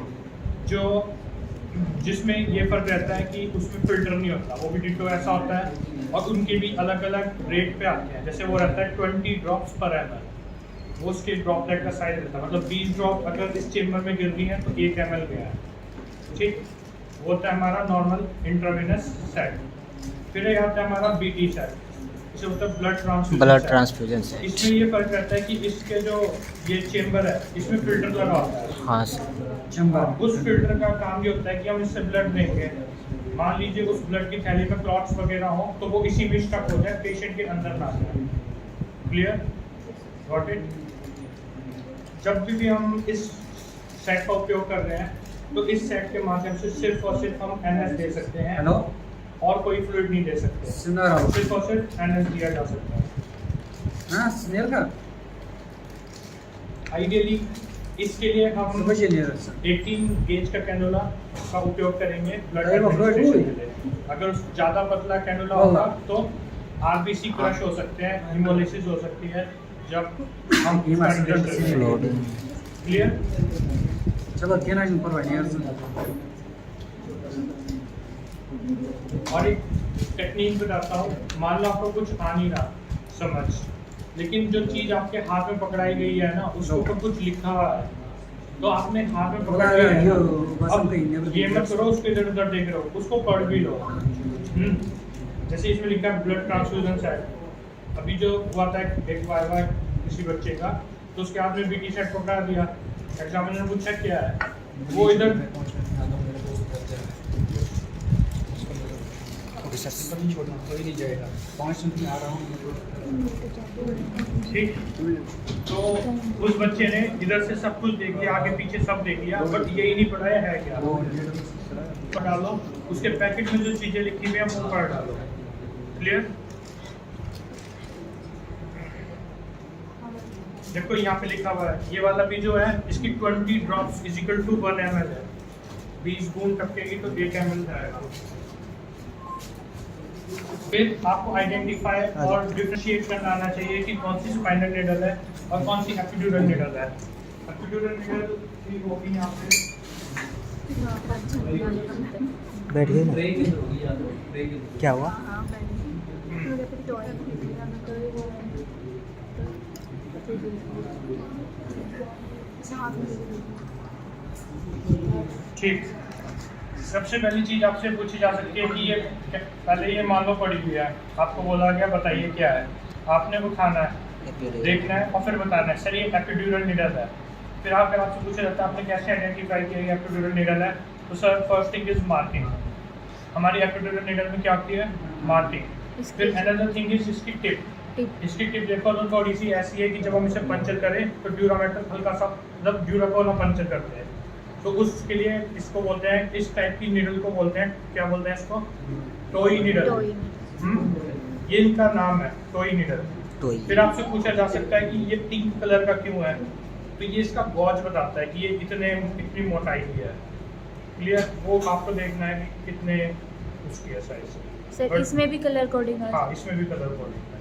जो जिसमें ये फर्क रहता है कि उसमें फिल्टर नहीं होता, वो भी डिटो ऐसा होता है, और उनके भी अलग अलग रेट पे आते हैं। जैसे वो रहता है 20 ड्रॉप्स पर ml, वो उसके ड्रॉपलेट का साइज रहता है, मतलब 20 ड्रॉप अगर इस चेम्बर में गिर रही है तो 1 ml गया है। ठीक, वो होता है हमारा नॉर्मल इंट्रावेनस सेट। फिर ये आता है हमारा BT सेट, इसे होता है ब्लड ट्रांसफ्यूजन सेट। इसमें ये फर्क रहता है कि इसके जो ये चेम्बर है इसमें फिल्टर लगा होता है। हाँ सर। चैम्बर उस फिल्टर का काम ये होता है कि हम इससे ब्लड लेंगे, मान लीजिए उस ब्लड की थैली में क्लॉट्स वगैरह हो तो वो इसी में स्टक हो जाए, पेशेंट के अंदर ना जाए। Clear, got it. जब भी हम इस सेट का उपयोग कर रहे हैं तो इस सेट के माध्यम से सिर्फ और सिर्फ हम NS दे सकते हैं, हेलो और कोई फ्लूइड नहीं दे सकते। सुन रहा हूँ। सिर्फ और सिर्फ NS दिया जा सकता है। हाँ स्नेल का आइडियली इसके लिए हम समझिए नहीं रहा सर। 18 गेज का कैनुला का उपयोग करेंगे ब्लड अरे वो फ्लूइड एडमिनिस्ट्रेशन के लिए। अगर ज़्यादा पतला कैनुला होगा तो RBC क्रश हो सकते हैं, हिमोलिसिस हो सकती है जब हम फ्लोटिंग क्लियर। चलो क्या ना परवाह और एक टेक्निक बताता हूँ, मान लो आपको कुछ आ नहीं रहा समझ, लेकिन जो चीज़ आपके हाथ में पकड़ाई गई है ना उसके ऊपर कुछ लिखा हुआ है, तो आपने हाथ में पकड़ लिया है, अब ये मत करो उसके इधर उधर देख रहे हो, उसको पढ़ भी लो। जैसे इसमें लिखा है ब्लड ट्रांसफ्यूजन सेट। अभी जो हुआ था एक बार किसी बच्चे का, तो उसके हाथ में BT सेट पकड़ा दिया, एग्जामिनर ने पूछा क्या है, वो इधर छोड़ना कोई नहीं जाएगा 5 मिनट में आ रहा हूँ। ठीक, तो उस बच्चे ने इधर से सब कुछ देख लिया, आगे पीछे सब देख लिया, बट यही नहीं पढ़ाया है क्या, पढ़ डालो उसके पैकेट में जो चीजें लिखी हुई है वो पढ़ डालो। क्लियर। देखो यहाँ पे लिखा हुआ है, ये वाला भी जो है इसकी 20 drops is equal to 1 ml है, 20 बूंद टपकेगी तो 1 ml जाएगा। फिर आपको आइडेंटिफाई और डिफरेंशिएट करना आना चाहिए कि कौन सी स्पाइनल निडल है और कौन सी एपिड्यूरल निडल है। एपिड्यूरल निडल की होगी यहाँ पे, बैठिए ना, क्या हुआ? ठीक, सबसे पहली चीज आपसे पूछी जा सकती है कि ये पहले ये मान लो पड़ी हुई है, आपको बोला गया बताइए क्या है, आपने उठाना है, देखना है और फिर बताना है सर ये एपिड्यूरल निडल है। फिर आपसे पूछा जाता है आपने कैसे आइडेंटिफाई किया ये एपिड्यूरल निडल है, तो sir first thing is marking. हमारी एपिड्यूरल निडल में क्या होती है, मार्किंग। फिर अनदर थिंग इज इसकी टिप। इसकी टिप देखो तो थोड़ी सी ऐसी है कि जब हम इसे पंचर करें तो ड्यूरामेटल हल्का सा मतलब ड्यूराकोल हम पंचर करते हैं, तो उसके लिए इसको बोलते हैं, इस टाइप की निडल को बोलते हैं, क्या बोलते हैं इसको, टोई निडल। ये इनका नाम है, टोई निडल। फिर आपसे पूछा जा सकता है कि ये पिंक कलर का क्यों है, तो ये इसका गॉज बताता है कि ये इतनी मोटाई की है। क्लियर, वो आपको देखना है कि कितने उसकी है साइज। सर इसमें भी कलर कोडिंग है? हाँ, इसमें भी कलर कोडिंग है।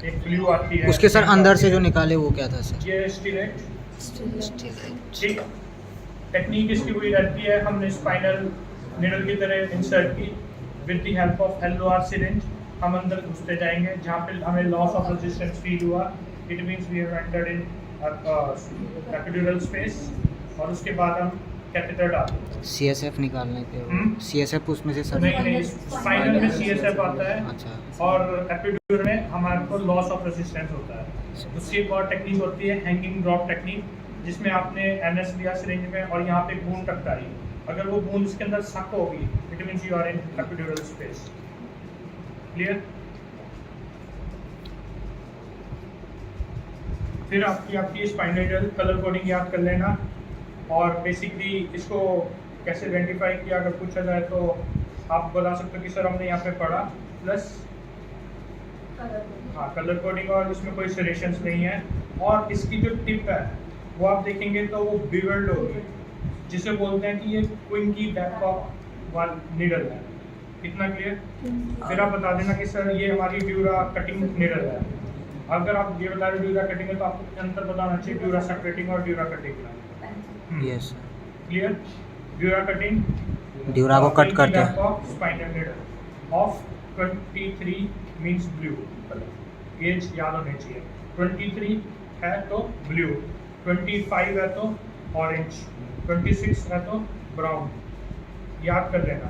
एक ब्लू आती है उसके सर अंदर से जो निकाले वो क्या था सर? ये स्टिलेट ठीक। टेक्निक इसकी वही रहती है, हमने स्पाइनल निडल की तरह इंसर्ट की with the help of LOR syringe. हम अंदर घुसते जाएंगे जहाँ पे हमें लॉस ऑफ रेजिस्टेंस फील हुआ, it means we have entered in epidural space, और उसके बाद हम कैथेटर डालते हैं। CSF निकालने के हम्म? CSF उसमें से सब नहीं, स्पाइनल में CSF आता है अच्छा और एपिड्यूरल में हमारे को लॉस ऑफ रेजिस्टेंस होता है। उसकी एक और टेक्निक होती है हैंगिंग ड्रॉप टेक्निक, जिसमें आपने NS लिया सिरिंज में और यहाँ पे बूंद टकराई, अगर वो बूंद इसके अंदर सक होगी it means you are in epidural space. Clear? फिर आपकी स्पाइनल कलर कोडिंग याद कर लेना, और बेसिकली इसको कैसे आइडेंटिफाई किया अगर पूछा जाए तो आप बता सकते हो कि सर हमने यहाँ पे पढ़ा प्लस हाँ कलर कोडिंग, और इसमें कोई सरेशंस नहीं है। और इसकी जो टिप है वो आप देखेंगे तो वो बिवर्ड होगी, जिसे बोलते हैं कि ये क्विंकी बैकॉक वाल नीडल है। इतना क्लियर? फिर आप बता देना कि सर ये हमारी ड्यूरा कटिंग नीडल है। अगर आप ये बता रहे ड्यूरा कटिंग है तो आपको अंतर बताना चाहिए ड्यूरा सेपरेटिंग और ड्यूरा कटिंग का। Yes clear? Dura cutting dura को कट करते हैं। Spinal needle of 23 means blue, age याद होनी चाहिए। 23 है तो ब्लू, 25 है तो ऑरेंज, 26 है तो ब्राउन। याद कर लेना,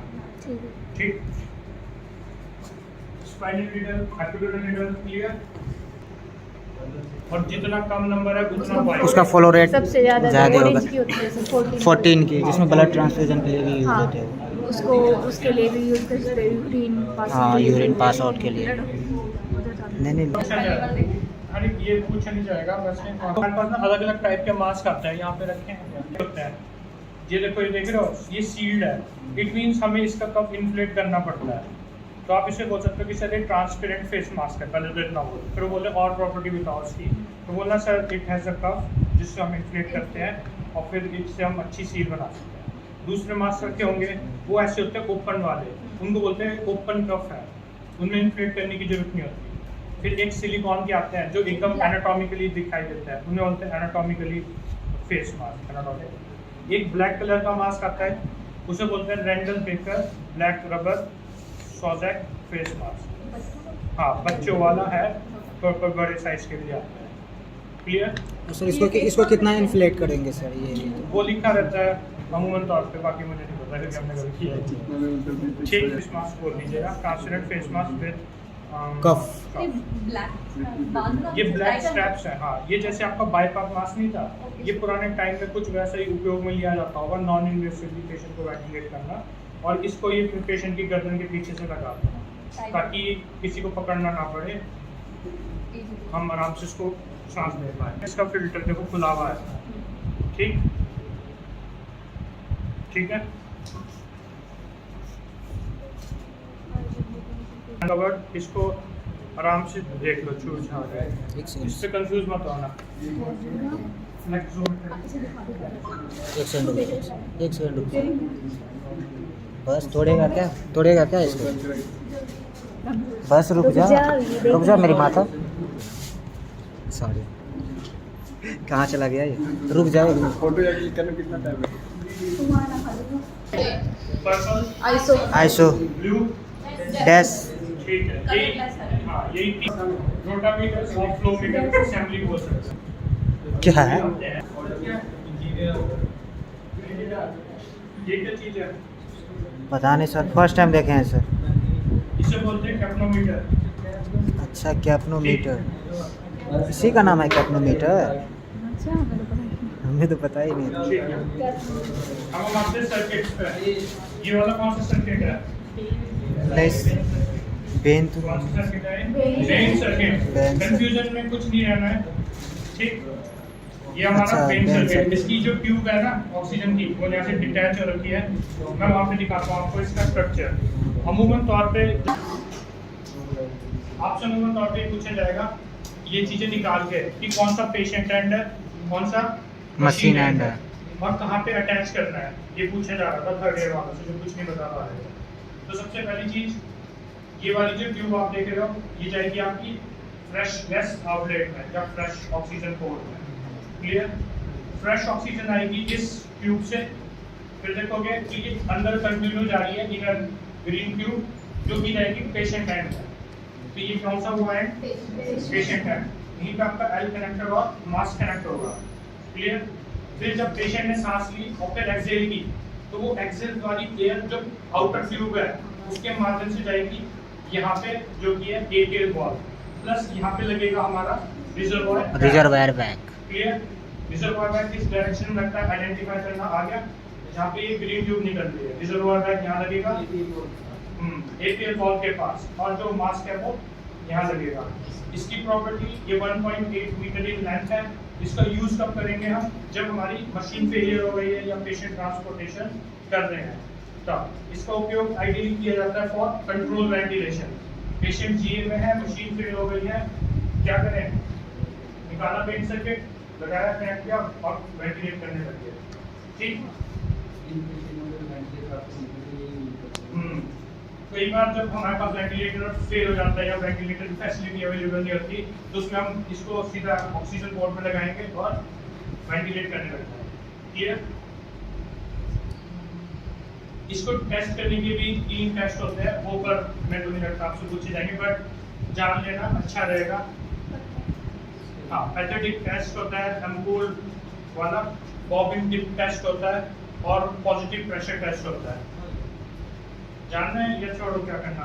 ठीक? Spinal needle, epidural needle, clear? और जितना कम नंबर है उतना वाइड उसका फ्लो रेट सबसे ज़्यादा ज़्यादा होगा ऑरेंज की होती है, 14 की, जिसमें ब्लड ट्रांसफ्यूजन के लिए भी यूज हाँ, होते हैं। उसको उसके लिए भी यूज़ कर सकते हैं, यूरिन पास हाँ, यूरिन पास आउट के लिए। नहीं पूछा जाएगा। अरे ये पूछा नहीं जाएगा, वैसे हमारे पास ना अलग अलग टाइप के मास्क आते हैं, यहाँ पे रखे हैं होते हैं। ये देखो, ये देख रहे हो, ये सील्ड है, इट मींस हमें इसका कप इन्फ्लेट करना पड़ता है। तो आप इसे बोल सकते हो कि सर ये ट्रांसपेरेंट फेस मास्क है, पहले तो इतना बोल, फिर वो बोले और प्रॉपर्टी बताओ उसकी, तो बोलना sir it has a cup जिससे हम इन्फ्लेट करते हैं और फिर इससे हम अच्छी सील बना सकते हैं। दूसरे मास्क रखे होंगे वो ऐसे होते हैं ओपन वाले, उनको बोलते हैं ओपन कफ है, उनमें इन्फ्लेट करने की जरूरत नहीं होती। फिर एक सिलिकॉन के आते हैं जो एकदम एनाटॉमिकली दिखाई देता है, उन्हें बोलते हैं एनाटॉमिकली फेस मास्क, एनाटॉमिक। एक ब्लैक कलर का मास्क आता है, उसे बोलते हैं Rendell Baker black rubber Soucek face mask. हाँ, बच्चों वाला है, पर बड़े साइज के लिए आता है। क्लियर? सर इसको कितना इन्फ्लेट करेंगे सर? ये वो लिखा रहता है अमूमन तौर पे, बाकी मुझे नहीं पता क्योंकि हमने कभी किया है। ठीक, फेस मास्क बोल दीजिएगा, ट्रांसपेरेंट फेस मास्क विद कफ। ये ब्लैक स्ट्रैप्स है। हाँ, ये जैसे आपका बाईपास मास्क नहीं था, ये पुराने टाइम में कुछ वैसा ही उपयोग में लिया जाता होगा, नॉन इन्वेसिवली पेशेंट को वेंटिलेट करना, और इसको ये पेशेंट की गर्दन के पीछे से लगा देना ताकि किसी को पकड़ना ना पड़े, हम आराम से इसको सांस ले पाए। इसका फिल्टर देखो खुला हुआ है, ठीक ठीक है। कवर्ड, इसको आराम से देख लो, छूट छा जाए, इससे कंफ्यूज मत होना। एक सेकंड बस, तोड़ेगा क्या इसको? बस रुक जा मेरी माता, सॉरी कहाँ चला गया ये? रुक जाओ, फोटो या क्लिक करने कितना टाइम है? Purple, iso blue, dash. ठीक है। हाँ, यही रोटामीटर और फ्लोमीटर असेंबली बोल सकते हैं। क्या है? ये क्या चीज़ है? पता नहीं सर, फर्स्ट टाइम देखे हैं सर। इसे बोलते हैं कैप्नोमीटर। अच्छा, कैप्नोमीटर, इसी का नाम है कैप्नोमीटर? हमें तो पता ही नहीं। ठीक है। अब हम आते हैं सर्किट्स पे। ये वाला कौन सा सर्किट है? नहीं, बेन तो कौन सा सर्किट है? Ben circuit. बेन कंफ्यूजन में कुछ नहीं रहना है, ठीक। ये हमारा अच्छा, बेन बेन सर्किट। सर्किट। इसकी जो ट्यूब है ना ऑक्सीजन की, वो यहाँ से डिटैच हो रखी है। मैं वहाँ पे दिखाता हूँ आपको इसका स्ट्रक्चर। अमूमन तौर पे आपसे अमूमन तौर पे पूछा जाएगा ये चीज़ें निकाल के कि कौन सा पेशेंट एंड है, कौन सा मशीन एंड है, और कहाँ पे अटैच करना है, ये पूछा जा रहा था थर्ड ईयर वालों से जो कुछ नहीं बता पा रहे थे। तो सबसे पहली चीज़ ये वाली जो ट्यूब आप देख रहे हो, ये जाएगी आपकी फ्रेश गैस आउटलेट में या फ्रेश ऑक्सीजन पोर्ट में। क्लियर? फ्रेश ऑक्सीजन आएगी इस ट्यूब से। फिर देखोगे कि ये अंदर कंटिन्यू जा रही है इनर ग्रीन ट्यूब जो कि रहेगी पेशेंट एंड में। तो ये कौन सा हुआ है? Patient and. यहीं पे आपका एल कनेक्टर और मास कनेक्ट होगा। क्लियर? फिर जब पेशेंट ने सांस ली और फिर एक्सहेल की तो वो एक्सहेल वाली एयर जो आउटर ट्यूब है उसके माध्यम से जाएगी यहाँ पे जो कि है एटीएल वॉल्व, प्लस यहाँ पे लगेगा हमारा reservoir bank. Clear? Reservoir bank किस डायरेक्शन में लगता है आइडेंटिफाई करना आ गया। जहाँ पे ये ग्रीन ट्यूब निकल रही है रिजर्वायर बैंक यहाँ लगेगा एटीएल वॉल्व के पास, और जो मास्क है वो यहाँ लगेगा। इसकी प्रॉपर्टी ये 1.8 मीटर in लेंथ है। इसका यूज कब करेंगे हम? जब हमारी मशीन फेलियर हो गई है या पेशेंट ट्रांसपोर्टेशन कर रहे हैं तब इसका उपयोग आइडियली किया जाता है फॉर कंट्रोल वेंटिलेशन। पेशेंट जीए में है, मशीन फेल हो गई है, क्या करें? निकाला पेन सर्किट, लगाया, कनेक्ट किया और वेंटिलेट करने लग गए। ठीक। कई बार जब हमारे पास वेंटिलेटर फेल हो जाता है या वेंटिलेटर की फैसिलिटी अवेलेबल नहीं होती तो उसमें हम इसको सीधा ऑक्सीजन पोर्ट में लगाएंगे और वेंटिलेट करने लगता है। क्लियर? इसको टेस्ट करने के भी 3 टेस्ट होते हैं, वो पर मैं 2 मिनट आपसे पूछे जाएंगे, बट जान लेना अच्छा रहेगा। हाँ, एथलेटिक टेस्ट होता है, एम्पूल वाला, बॉबिन टिप टेस्ट होता है और पॉजिटिव प्रेशर टेस्ट होता है। जानना है या छोड़ो, क्या करना?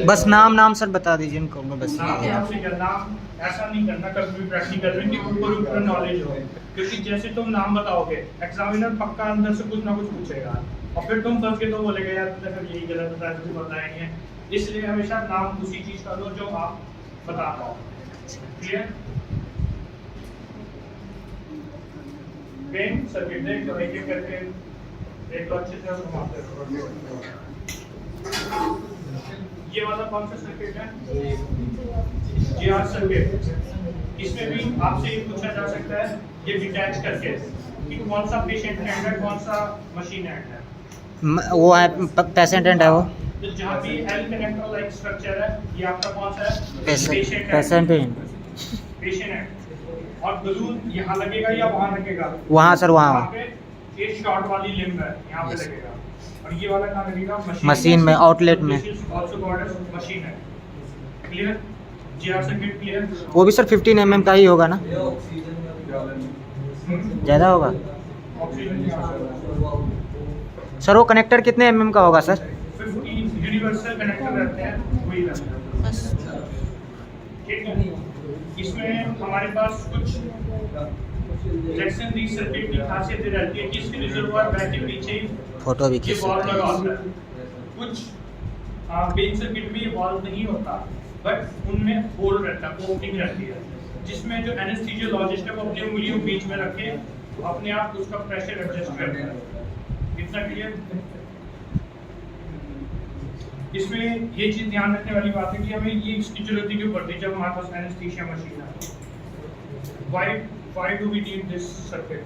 बस नाम सर बता दीजिए इनको। बस नाम से क्या, नाम ऐसा नहीं करना कभी भी प्रैक्टिकल में कि ऊपर नॉलेज हो, क्योंकि जैसे तुम नाम बताओगे एग्जामिनर पक्का अंदर से कुछ ना कुछ पूछेगा और फिर तुम फंस के तो बोलेगा यार तुमने फिर यही गलत बताया, तुझे बताया नहीं है। इसलिए हमेशा नाम उसी चीज का लो जो आप बता पाओ। क्लियर? पेन सर्किट देख तो एक करके एक अच्छे से घुमाते रहो। ये वाला कौन सा सर्किट है? GR circuit. इसमें भी आपसे ये पूछा जा सकता है ये डिटैच करके कि कौन सा पेशेंट एंड है, कौन सा मशीन एंड है। वो है पेशेंट एंड है वो। तो जहाँ भी एल कनेक्टर लाइक स्ट्रक्चर है ये आपका कौन सा है? Patient and. Patient and. और बलून यहाँ लगेगा या वहाँ लगेगा? वहाँ सर, वहाँ पे ये शॉर्ट वाली लिम्ब है यहाँ पे लगेगा, और ये वाला कहाँ लगेगा? मशीन में, आउटलेट में। आल्सो कॉल्ड एज मशीन है। क्लियर? GR circuit clear? वो भी सर 15 mm का ही होगा ना? ज़्यादा होगा सर? वो कनेक्टर कितने mm का होगा सर? 15 यूनिवर्सल कनेक्टर रहते हैं, वही रहता है। ठीक है? इसमें हमारे पास कुछ जैक्सन दी सर्किट की खासियत रहती है कि इसके रिजर्वायर बैंक के पीछे ही फोटो भी ये खींच वॉल्व सकते लगा हैं। होता है। कुछ बेन सर्किट में ये वॉल्व नहीं होता, बट उनमें होल रहता है, ओपनिंग रहती है, जिसमें जो एनेस्थीसियोलॉजिस्ट है वो अपनी उंगलियों बीच में रखे अपने आप उसका प्रेशर एडजस्ट करता है। इतना क्लियर? इसमें ये चीज ध्यान रखने वाली बात है कि हमें ये इसकी जरूरत क्यों पड़ती है जब हमारे पास एनेस्थीसिया मशीन है। Why do we need this circuit?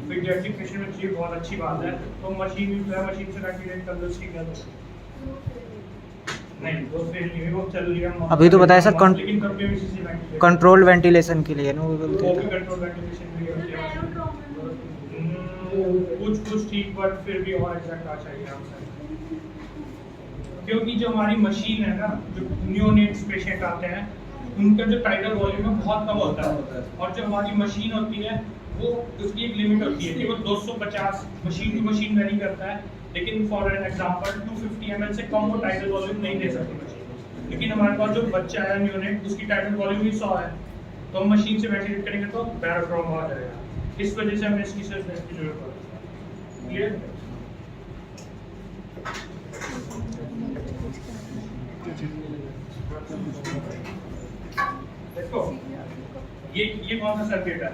Paediatric patient में चाहिए, बहुत अच्छी बात है। तो मशीन मशीन से वेंटिलेट कर दो, उसकी क्या नहीं वो फेल नहीं हुई, वो चल रही है। अभी तो बताया सर लेकिन तब भी इसी से वेंटिलेट कंट्रोल वेंटिलेशन के लिए ना वो वो भी कंट्रोल वेंटिलेशन भी होती है। कुछ ठीक, बट फिर भी और एग्जैक्ट आ चाहिए आपसे, क्योंकि जो हमारी मशीन है ना, जो न्यूनेट्स पेशेंट आते हैं उनका जो टाइडल वॉल्यूम है बहुत कम होता है, और जो हमारी मशीन होती है वो उसकी एक लिमिट होती है कि वो 250 मशीन टू मशीन वेरी करता है, लेकिन फॉर एन एग्जांपल 250 ml से कम वो टाइडल वॉल्यूम नहीं दे सकती मशीन। लेकिन हमारे पास जो बच्चा है न्यूनेट, उसकी टाइडल वॉल्यूम ही 100 है, तो हम मशीन से वेंटिलेट करेंगे तो पैराट्रॉमा आ जाएगा। इस वजह से हमें इसकी सर्विस की जरूरत पड़ती है। क्लियर? देखो ये कौन सा सर्किट है?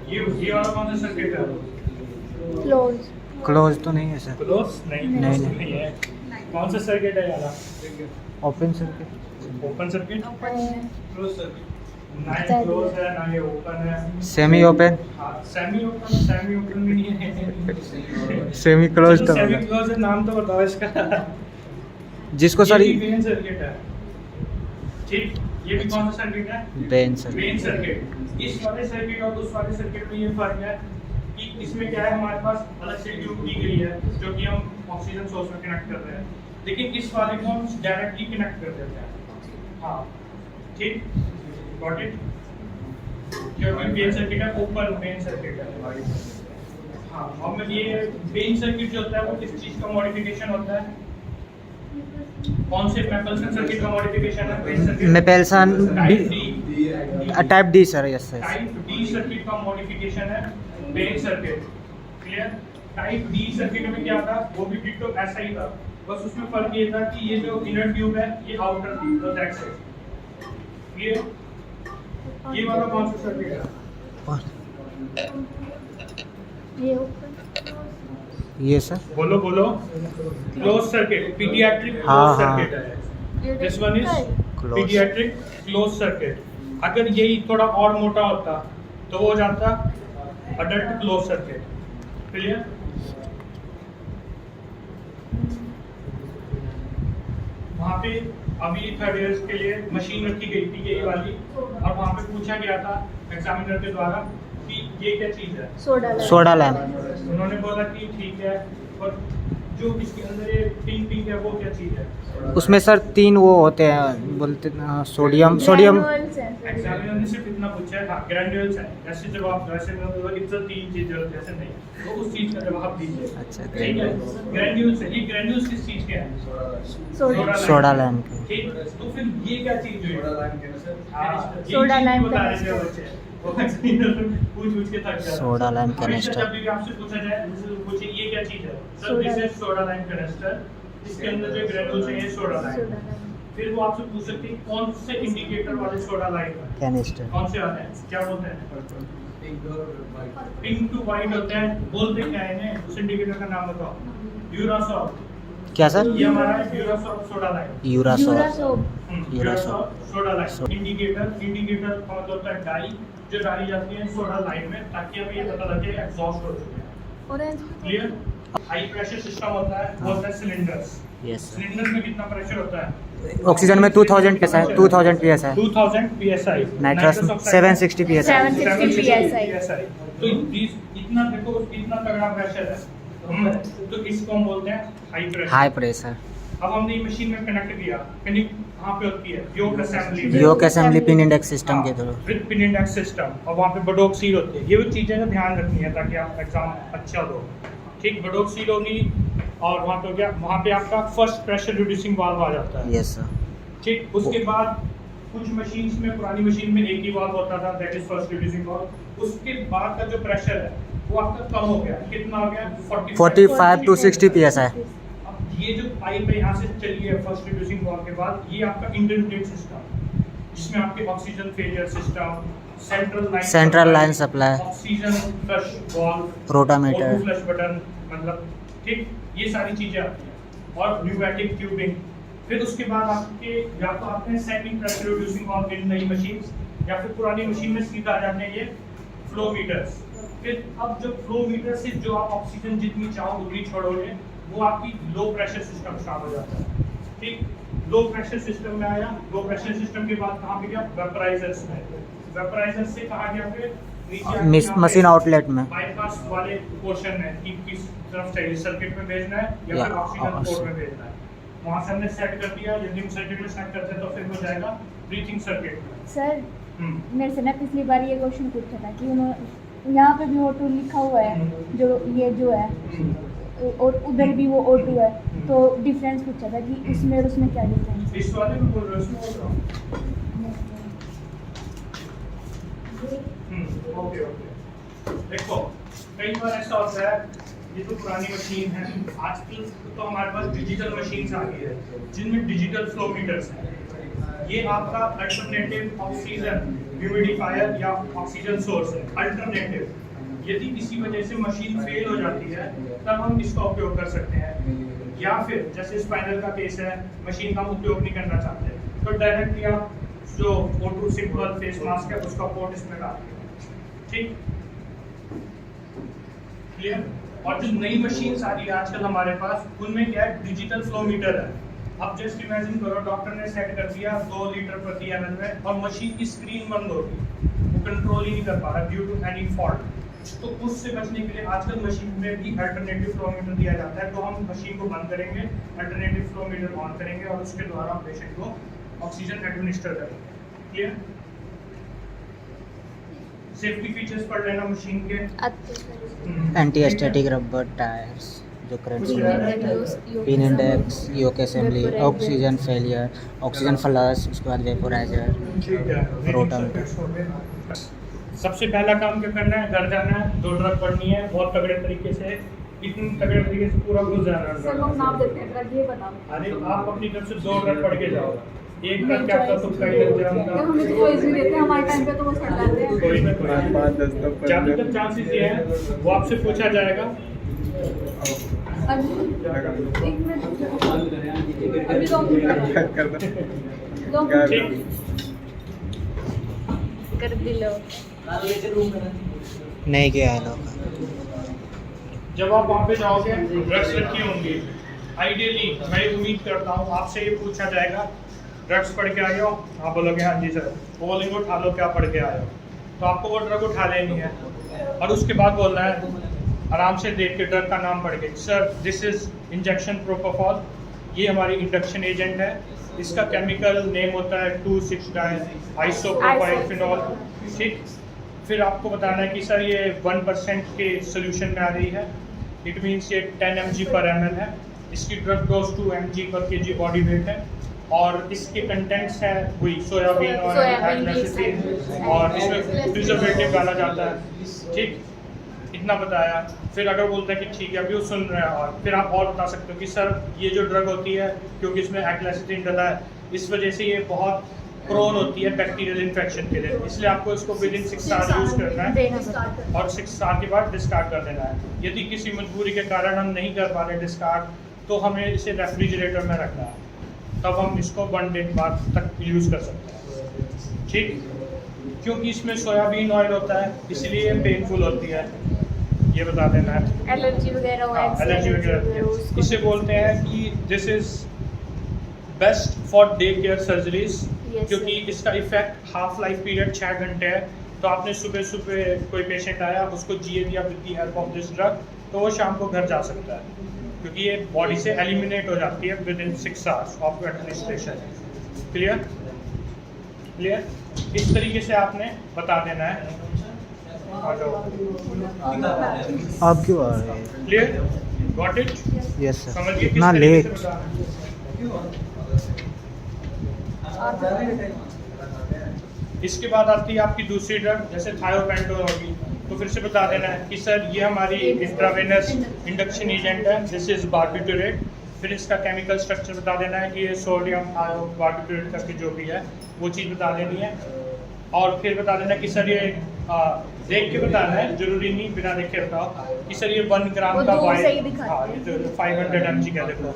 ये वाला कौन सा सर्किट है? क्लोज तो नहीं है सर? क्लोज नहीं है। कौन सा सर्किट है यार? Open circuit. Open circuit? Close circuit? ना ये क्लोज है ना ये ओपन है। Semi open? हाँ, सेमी ओपन भी नहीं है। सेमी क्लोज तो सेमी क्लोज है, नाम तो बताओ इसका। जिसको सर ये मेन सर्किट है, ठीक। ये भी कौन सा सर्किट है? Ben sir main circuit. इस वाले सर्किट और उस वाले सर्किट में ये फर्क है कि इसमें क्या है, हमारे पास अलग से ट्यूब दी गई है जो कि हम ऑक्सीजन सोर्स में कनेक्ट कर रहे हैं, लेकिन इस वाले को हम डायरेक्टली कनेक्ट कर देते हैं। हाँ ठीक, गॉट इट। क्योंकि मेन सर्किट है, ओपन मेन सर्किट है। हाँ, और ये मेन सर्किट जो होता है वो किस चीज का मॉडिफिकेशन होता है? कौन से मैपल्सन सर्किट का मॉडिफिकेशन है? Main circuit Mapleson type D sir, yes sir. Type D circuit का मॉडिफिकेशन है main circuit, clear. Type D circuit में क्या था, वो भी डिट्टो ऐसा ही था, बस उसमें फर्क ये था कि ये जो इनर ट्यूब है ये आउटर थी, तो दैट्स इट, क्लियर। ये वाला कौन सा सर्किट है? ये ऊपर ये सर बोलो बोलो। क्लोज सर्किट, पीडियाट्रिक हाँ, क्लोज हाँ। सर्किट है। This one is Closed. Paediatric close circuit. अगर यही थोड़ा और मोटा होता तो वो हो जाता अडल्ट क्लोज सर्किट, क्लियर। वहाँ पे अभी थर्ड ईयर्स के लिए मशीन रखी गई थी यही वाली, और वहाँ पे पूछा गया था एग्जामिनर के द्वारा कि ये क्या चीज़ है। Soda lamp. उन्होंने बोला कि ठीक है, और जो इसके अंदर ये पिंक पिंक है वो क्या चीज़ है? उसमें सर 3 वो होते हैं, बोलते सोडियम एग्जामिनर ने सिर्फ इतना पूछा है, हाँ ग्रैन्यूल्स है। ऐसे जवाब वैसे मैं बोला कि सर 3 चीज़ें होती है, ऐसे नहीं, तो उस चीज़ का जवाब दीजिए। अच्छा, ठीक है, ग्रैन्यूल्स है। ये ग्रैन्यूल्स किस चीज़ के हैं? Soda lamp. ठीक, तो फिर ये क्या चीज़ हुई? सोडा लैम्प बता रहे थे बच्चे, वो पूछ के थक गया। सोडा लैम्प हमेशा कैनिस्टर। जब भी आपसे पूछा जाए, पूछिए ये क्या चीज़ है, sir this is soda lamp canister. इसके अंदर जो ग्रैन्यूल्स है ये सोडा लैम्प। फिर वो आपसे पूछ सकते हैं कौन से इंडिकेटर वाले सोडा लाइट है, कैनिस्टर। कौन से आते हैं, क्या बोलते हैं? पिंक टू वाइट होते हैं। बोलते क्या है इन्हें? उस इंडिकेटर का नाम बताओ। यूरासॉल। क्या सर? ये हमारा है यूरासॉल सोडा लाइट। यूरासोल। यूरासॉल सोडा लाइट। इंडिकेटर का मतलब होता है डाई, जो डाली जाती है सोडा लाइट में, ताकि हमें ये पता लगे एग्जॉस्ट हो चुके हैं, क्लियर। हाई प्रेशर सिस्टम होता है, वो होता है सिलेंडर्स। Yes sir. सिलेंडर में कितना प्रेशर होता है? ऑक्सीजन में 2000 psi, 2000 psi। 2000 psi। Nitrous 760 psi। 760 psi। तो इतना देखो, इतना तगड़ा प्रेशर है, तो इसको हम बोलते हैं हाई प्रेशर। High pressure. अब हमने ये मशीन में कनेक्ट किया, कनेक्ट कहाँ पे होती है? योक असेंबली। योक असेंबली पिन इंडेक्स सिस्टम के through. With pin index system, और वहाँ पे बडोक सील होती है। ये वो चीज़ें का ध्यान रखनी है ताकि आप एग्जाम अच्छा दो, ठीक। बडोक सील होगी, और वहाँ पे हो गया, वहाँ पे आपका फर्स्ट प्रेशर रिड्यूसिंग वाल्व आ जाता है, यस सर। ठीक। उसके बाद कुछ मशीन्स में, पुरानी मशीन में एक ही वाल्व होता था, that is first reducing valve. उसके बाद का जो प्रेशर है वो आपका कम हो गया, कितना हो गया? 45 to 60 psi। अब ये जो पाइप है यहाँ से चली है फर्स्ट रिड्यूसिंग वाल्व के बाद, ये आपका इंटरमीडिएट सिस्टम, जिसमें आपके oxygen failure system, central line supply, oxygen flush valve, rotameter, flush button, मतलब ठीक, ये सारी चीजें आती हैं, और न्यूमैटिक ट्यूबिंग। फिर उसके बाद आपके या तो आते हैं सेमी प्रेशर रिड्यूसिंग वाल्व इन नई मशीन, या फिर पुरानी मशीन में सीधा आ जाते हैं ये फ्लो मीटर्स। फिर अब जो फ्लो मीटर से जो आप ऑक्सीजन जितनी चाहो उतनी छोड़ोगे, वो आपकी लो प्रेशर सिस्टम स्टार्ट हो जाता है, ठीक। लो प्रेशर सिस्टम में आया, लो प्रेशर सिस्टम के बाद कहाँ पे गया? वेपराइजर्स में। वेपराइजर्स से कहाँ गया? फिर नीचे मशीन आउटलेट में, बाईपास वाले पोर्शन में कि किस तरफ चाहिए, सर्किट में भेजना है या फिर ऑक्सीजन पोर्ट में भेजना है। वहाँ से हमने सेट कर दिया। यदि हम सर्किट में सेट करते हैं तो फिर हो जाएगा ब्रीथिंग सर्किट में। सर मेरे से ना पिछली बार ये क्वेश्चन पूछा था कि उन्होंने यहाँ पे भी O2 लिखा हुआ है, जो ये जो है, और उधर भी वो O2 है, तो डिफरेंस पूछा था कि इसमें और उसमें क्या डिफरेंस है? इस वाले में बोल रहे हो, इसमें बोल रहा हूँ। Okay okay. देखो कई बार ऐसा होता है, ये तो पुरानी मशीन है, आजकल तो हमारे पास डिजिटल मशीन्स आ गई है जिनमें डिजिटल फ्लो मीटर्स हैं। ये आपका अल्टरनेटिव ऑक्सीजन ह्यूमिडिफायर या ऑक्सीजन सोर्स है, अल्टरनेटिव। यदि किसी वजह से मशीन फेल हो जाती है तब हम इसका उपयोग कर सकते हैं, या फिर जैसे स्पाइनल का केस है, मशीन का हम उपयोग नहीं करना चाहते तो डायरेक्टली आप जो O2 सिंपल फेस मास्क है उसका पोर्ट इसमें डाल दें, ठीक, क्लियर। और जो नई मशीन्स आ रही है आजकल हमारे पास, उनमें क्या है? डिजिटल फ्लो मीटर है। अब जस्ट इमेजिन करो डॉक्टर ने सेट कर दिया 2 लीटर प्रति ml में और मशीन की स्क्रीन बंद होगी, वो कंट्रोल ही नहीं कर पा रहा ड्यू टू एनी फॉल्ट। तो उससे बचने के लिए आजकल मशीन में भी अल्टरनेटिव फ्लो मीटर दिया जाता है। तो हम मशीन को बंद करेंगे, अल्टरनेटिव फ्लो मीटर ऑन करेंगे और उसके द्वारा पेशेंट को ऑक्सीजन एडमिनिस्टर करेंगे। क्लियर? सेफ्टी फीचर्स पढ़ लेना मशीन के। एंटी स्टैटिक रबर टायर्स जो current pin index, yoke assembly, oxygen failure, oxygen flush, उसके बाद वेपोराइजर, ठीक है। रोटामीटर। सबसे पहला काम क्या करना है, घर जाना है, 2 ड्रग पढ़नी है बहुत तगड़े तरीके से, इतनी तगड़े तरीके से पूरा घुस जाना है। सर हम नाम देते हैं ड्रग, ये बताओ। अरे आप अपनी तरफ से 2 ड्रग पढ़ के जाओ, एक ड्रग क्या आपका तुक्का ही लग तो जाएगा। हमें तो चॉइस भी देते हैं, हमारे टाइम पे तो वो सड़ जाते हैं। कोई ना कोई 5-10 तो ज़्यादातर चांसेस ये है वो आपसे पूछा जाएगा। अभी 1 मिनट, अभी 2 मिनट, 2 मिनट ठीक, कर दिलो। नहीं किया है लोग। जब आप वहाँ पे जाओगे ड्रग्स रखी होंगी, आइडियली मैं उम्मीद करता हूँ आपसे ये पूछा जाएगा ड्रग्स पढ़ के आए हो, आप बोलोगे हाँ जी सर, वो बोलेंगे उठा लो क्या पढ़ के आए हो, तो आपको वो ड्रग उठा लेनी है और उसके बाद बोलना है आराम से देख के ड्रग का नाम पढ़ के, sir this is injection propofol, ये हमारी इंडक्शन एजेंट है, इसका केमिकल नेम होता है 2,6-आइसोप्रोपाइलफिनॉल। ठीक, फिर आपको बताना है कि सर ये 1% के सोल्यूशन में आ रही है, इट मीन्स ये 10 mg/ml है, इसकी drug dose 2 mg/kg body weight है और इसके कंटेंट्स है वही सोयाबीन और एग्लाइसिन और इसमें प्रिजर्वेटिव डाला जाता है। ठीक, इतना बताया। फिर अगर बोलता है कि ठीक है अभी वो सुन रहे हैं और फिर आप और बता सकते हो कि सर ये जो ड्रग होती है क्योंकि इसमें एग्लाइसिन डाला है इस वजह से ये बहुत प्रोन होती है बैक्टीरियल इन्फेक्शन के लिए, इसलिए आपको इसको विद इन 6 आवर यूज़ करना है और 6 आवर के बाद डिस्कार्ड कर देना है। यदि किसी मजबूरी के कारण हम नहीं कर पा रहे डिस्कार्ड तो हमें इसे रेफ्रिजरेटर में रखना है, तब हम इसको 1 डे बाद तक यूज़ कर सकते हैं। ठीक, क्योंकि इसमें सोयाबीन ऑयल होता है इसलिए पेनफुल होती है, ये बता देना है। एलर्जी वगैरह हो, एलर्जी वगैरह इसे बोलते हैं कि this is best for day care surgeries, क्योंकि इसका इफेक्ट हाफ लाइफ पीरियड 6 घंटे है। तो आपने सुबह सुबह कोई पेशेंट आया उसको जीए दिया with the help of this drug, तो वो शाम को घर जा सकता है क्योंकि ये बॉडी से एलिमिनेट हो जाती है with in 6 hours of administration. Clear? Clear? इस तरीके से आपने बता देना है। आप क्यों आ रहे हैं? Clear? Got it? Yes sir. समझिए किस ना तरीके लेट। से बताना है। इसके बाद आती है आपकी दूसरी ड्रग, जैसे थायोपेंटोन होगी, तो फिर से बता देना है कि सर ये हमारी इंट्रावेनस इंडक्शन एजेंट है, दिस इज बार्बिटूरेट। फिर इसका केमिकल स्ट्रक्चर बता देना है कि ये सोडियम थायो बार्बिटूरेट करके जो भी है वो चीज़ बता देनी है। और फिर बता देना कि सर ये देख के बताना है, जरूरी नहीं बिना देखे बताओ कि सर ये 1 ग्राम का वाइल, हाँ ये तो 500 mg का देखो।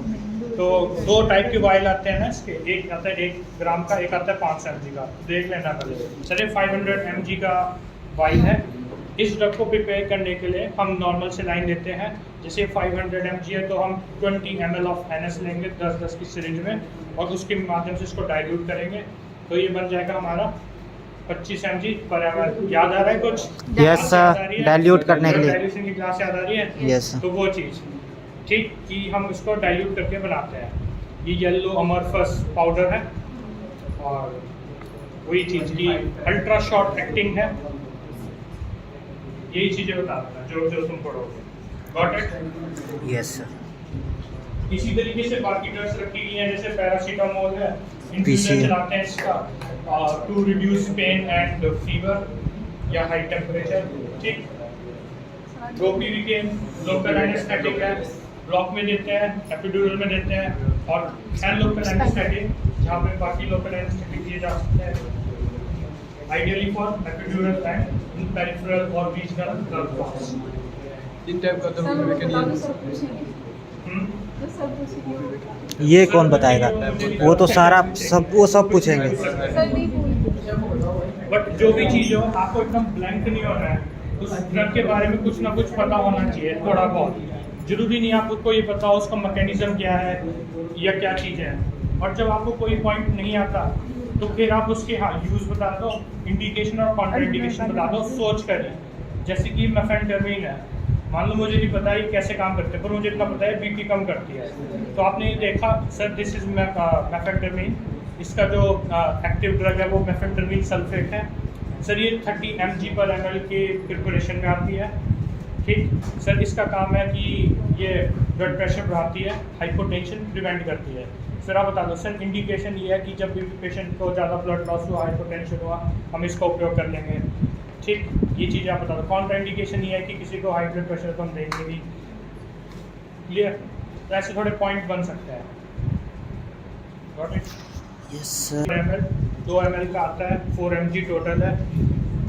तो 2 टाइप के वाइल आते हैं ना इसके, एक आता है 1 ग्राम का, एक आता है 500 mg का, देख लेना पहले। सर ये 500 mg का वाइल है। इस ड्रग को प्रिपेयर करने के लिए हम नॉर्मल सेलाइन देते हैं, जैसे 500 mg है तो हम 20 ml ऑफ NS लेंगे 10-10 की सिरिंज में और उसके माध्यम से इसको डाइल्यूट करेंगे, तो ये बन जाएगा हमारा 25 mg/ml। याद आ रहा है कुछ? यस सर, डाइल्यूट करने के लिए। डाइल्यूशन की क्लास याद आ रही है? यस। तो वो चीज़ ठीक कि हम इसको डाइल्यूट करके बनाते हैं। ये येलो अमरफस पाउडर है और वही चीज़ की अल्ट्रा शॉर्ट एक्टिंग है। यही चीज़ें बता देना जो जो तुम पढ़ोगे। Got it? Yes sir. इसी तरीके से बाकी ड्रग्स रखी गई हैं, जैसे पैरासीटामोल है, इन्फ्यूजन PCA चलाते हैं इसका to reduce pain and fever या हाई टेम्परेचर। ठीक, प्रोपिविकेन लोकल एनेस्थेटिक है, ब्लॉक में देते हैं, एपिड्यूरल में देते हैं और लोकल एनेस्थेटिक जहाँ पे बाकी लोकल एनेस्थेटिक दिए जा सकते हैं, ideally for epidural and peripheral और रीजनल ब्लड क्लॉट्स। इन टाइप का तो ये कौन बताएगा? वो तो सारा सब पूछेंगे। बट जो भी चीज़ हो आपको एकदम ब्लैंक नहीं होना है, उस ड्रग के बारे में कुछ ना कुछ पता होना चाहिए थोड़ा बहुत। जरूरी नहीं आपको ये पता हो उसका मैकेनिज्म क्या है या क्या चीज़ है। और जब आपको कोई पॉइंट नहीं आता तो फिर आप उसके यूज़ बता दो, इंडिकेशन और कॉन्ट्रा इंडिकेशन बता दो, सोच कर। जैसे कि मेफेंटरमिन है, मान लो मुझे नहीं पता ये कैसे काम करते हैं, पर मुझे इतना पता है बीपी कम करती है। तो आपने ये देखा सर दिस इज मेफेंटरमिन, इसका जो एक्टिव ड्रग है वो मेफेंटरमिन सल्फेट है सर। ये 30 mg पर ml के प्रिपरेशन में आती है। ठीक सर, इसका काम है कि ये ब्लड प्रेशर बढ़ाती है, हाइपोटेंशन प्रिवेंट करती है। सर आप बता दो सर, इंडिकेशन ये है कि जब भी पेशेंट को ज़्यादा ब्लड लॉस हुआ, हाइपोटेंशन हुआ, हम इसका उपयोग कर लेंगे। ठीक, ये चीज़ आप बता दो। कॉन्ट्रा इंडिकेशन ये है कि किसी को हाई ब्लड प्रेशर तो हम देंगे नहीं। क्लियर? तो ऐसे थोड़े पॉइंट बन सकते हैं। Got it? Yes sir. ml 2 ml का आता है, 4 mg टोटल है।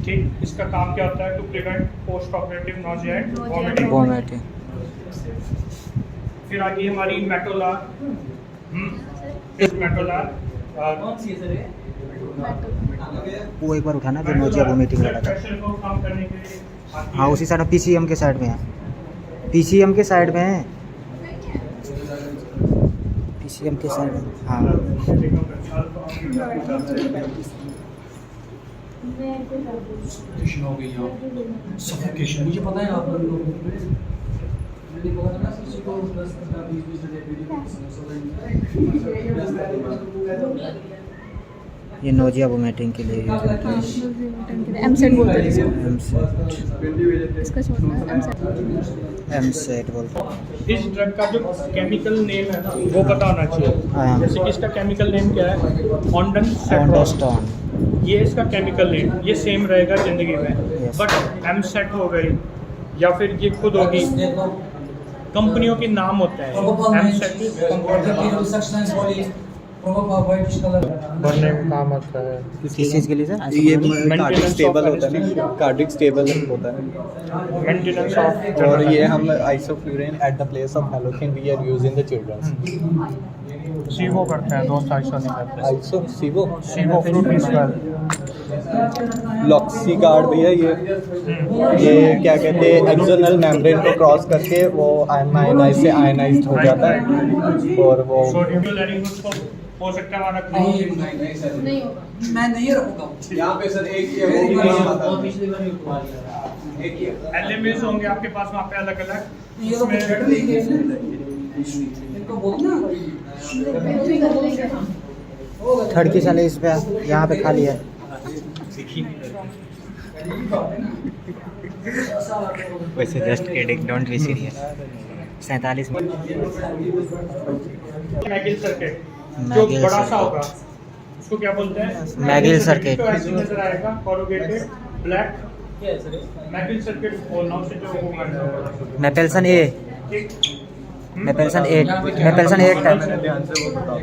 ठीक, इसका काम क्या होता है? To prevent post operative nausea and vomiting. Vomiting. फिर आगे हमारी मेटोलार। मेटोलार वो एक बार उठाना जो नोजिया वोमिटिंग वाला था। प्रेशर को कम करने के लिए आती हाँ है। उसी साइड पीसीएम के साइड में है, पीसीएम के साइड में है, पीसीएम के साइड में। हाँ सफोकेशन हो गई यहाँ, सफोकेशन। मुझे पता है आप लोगों को, मैंने बोला था ना किसी को 10-20 ये नोजिया वोमिटिंग के लिए यूज होता है। एमसेट बोलते हैं इसको। एमसेट इसका छोड़ना है एमसेट। एमसेट बोलते हैं। इस ड्रग का जो केमिकल नेम है ना वो पता होना चाहिए। हाँ। जैसे कि इसका केमिकल नेम क्या है? ऑन्डनसेट्रॉन। ऑन्डास्टॉन। ये इसका केमिकल नेम, ये सेम रहेगा जिंदगी में। Yes. बट एमसेट हो गई या फिर ये खुद होगी, कंपनियों के नाम होते हैं। एमसेट भरने में काम आता है। किस चीज़ के लिए सर? ये Maintenance कार्डिक of स्टेबल होता है anesthesia. ना, कार्डिक स्टेबल होता है। मेंटेनेंस ऑफ और ये हम isoflurane at the place of halothane we are using the children's. Sevo करते हैं दोस्त, आइसो नहीं करते। आइसो सीवो सीवो फ्रूट स्वेल। लॉक्सी कार्ड भैया ये क्या कहते हैं, एक्सटर्नल मेम्ब्रेन को क्रॉस करके वो आयनाइज से आयनाइज्ड हो जाता है और वो सोडियम क्लोराइड को हो सकता है हमारा नहीं होगा, मैं नहीं रखूंगा यहाँ पे सर एक ये वो भी नहीं आता। एक ही एलएमएस होंगे आपके पास वहाँ पे अलग अलग। ये तो बेटर लेंगे इनको बोलना थर्ड की साले इस पे यहाँ पे खाली है। वैसे just kidding, don't be serious. 47 में मैगिल सर्किट जो मैगिल बड़ा सा सर्किट। होगा उसको क्या बोलते हैं? McGill circuit. तो ऐसे नजर आएगा, कोरुगेटेड ब्लैक मैगिल सर्किट बोलना उसे जो होगा। मेपेल्सन ए, ठीक, मेपेल्सन 8 मेपेल्सन 8 टाइप। ध्यान से वो बताओ।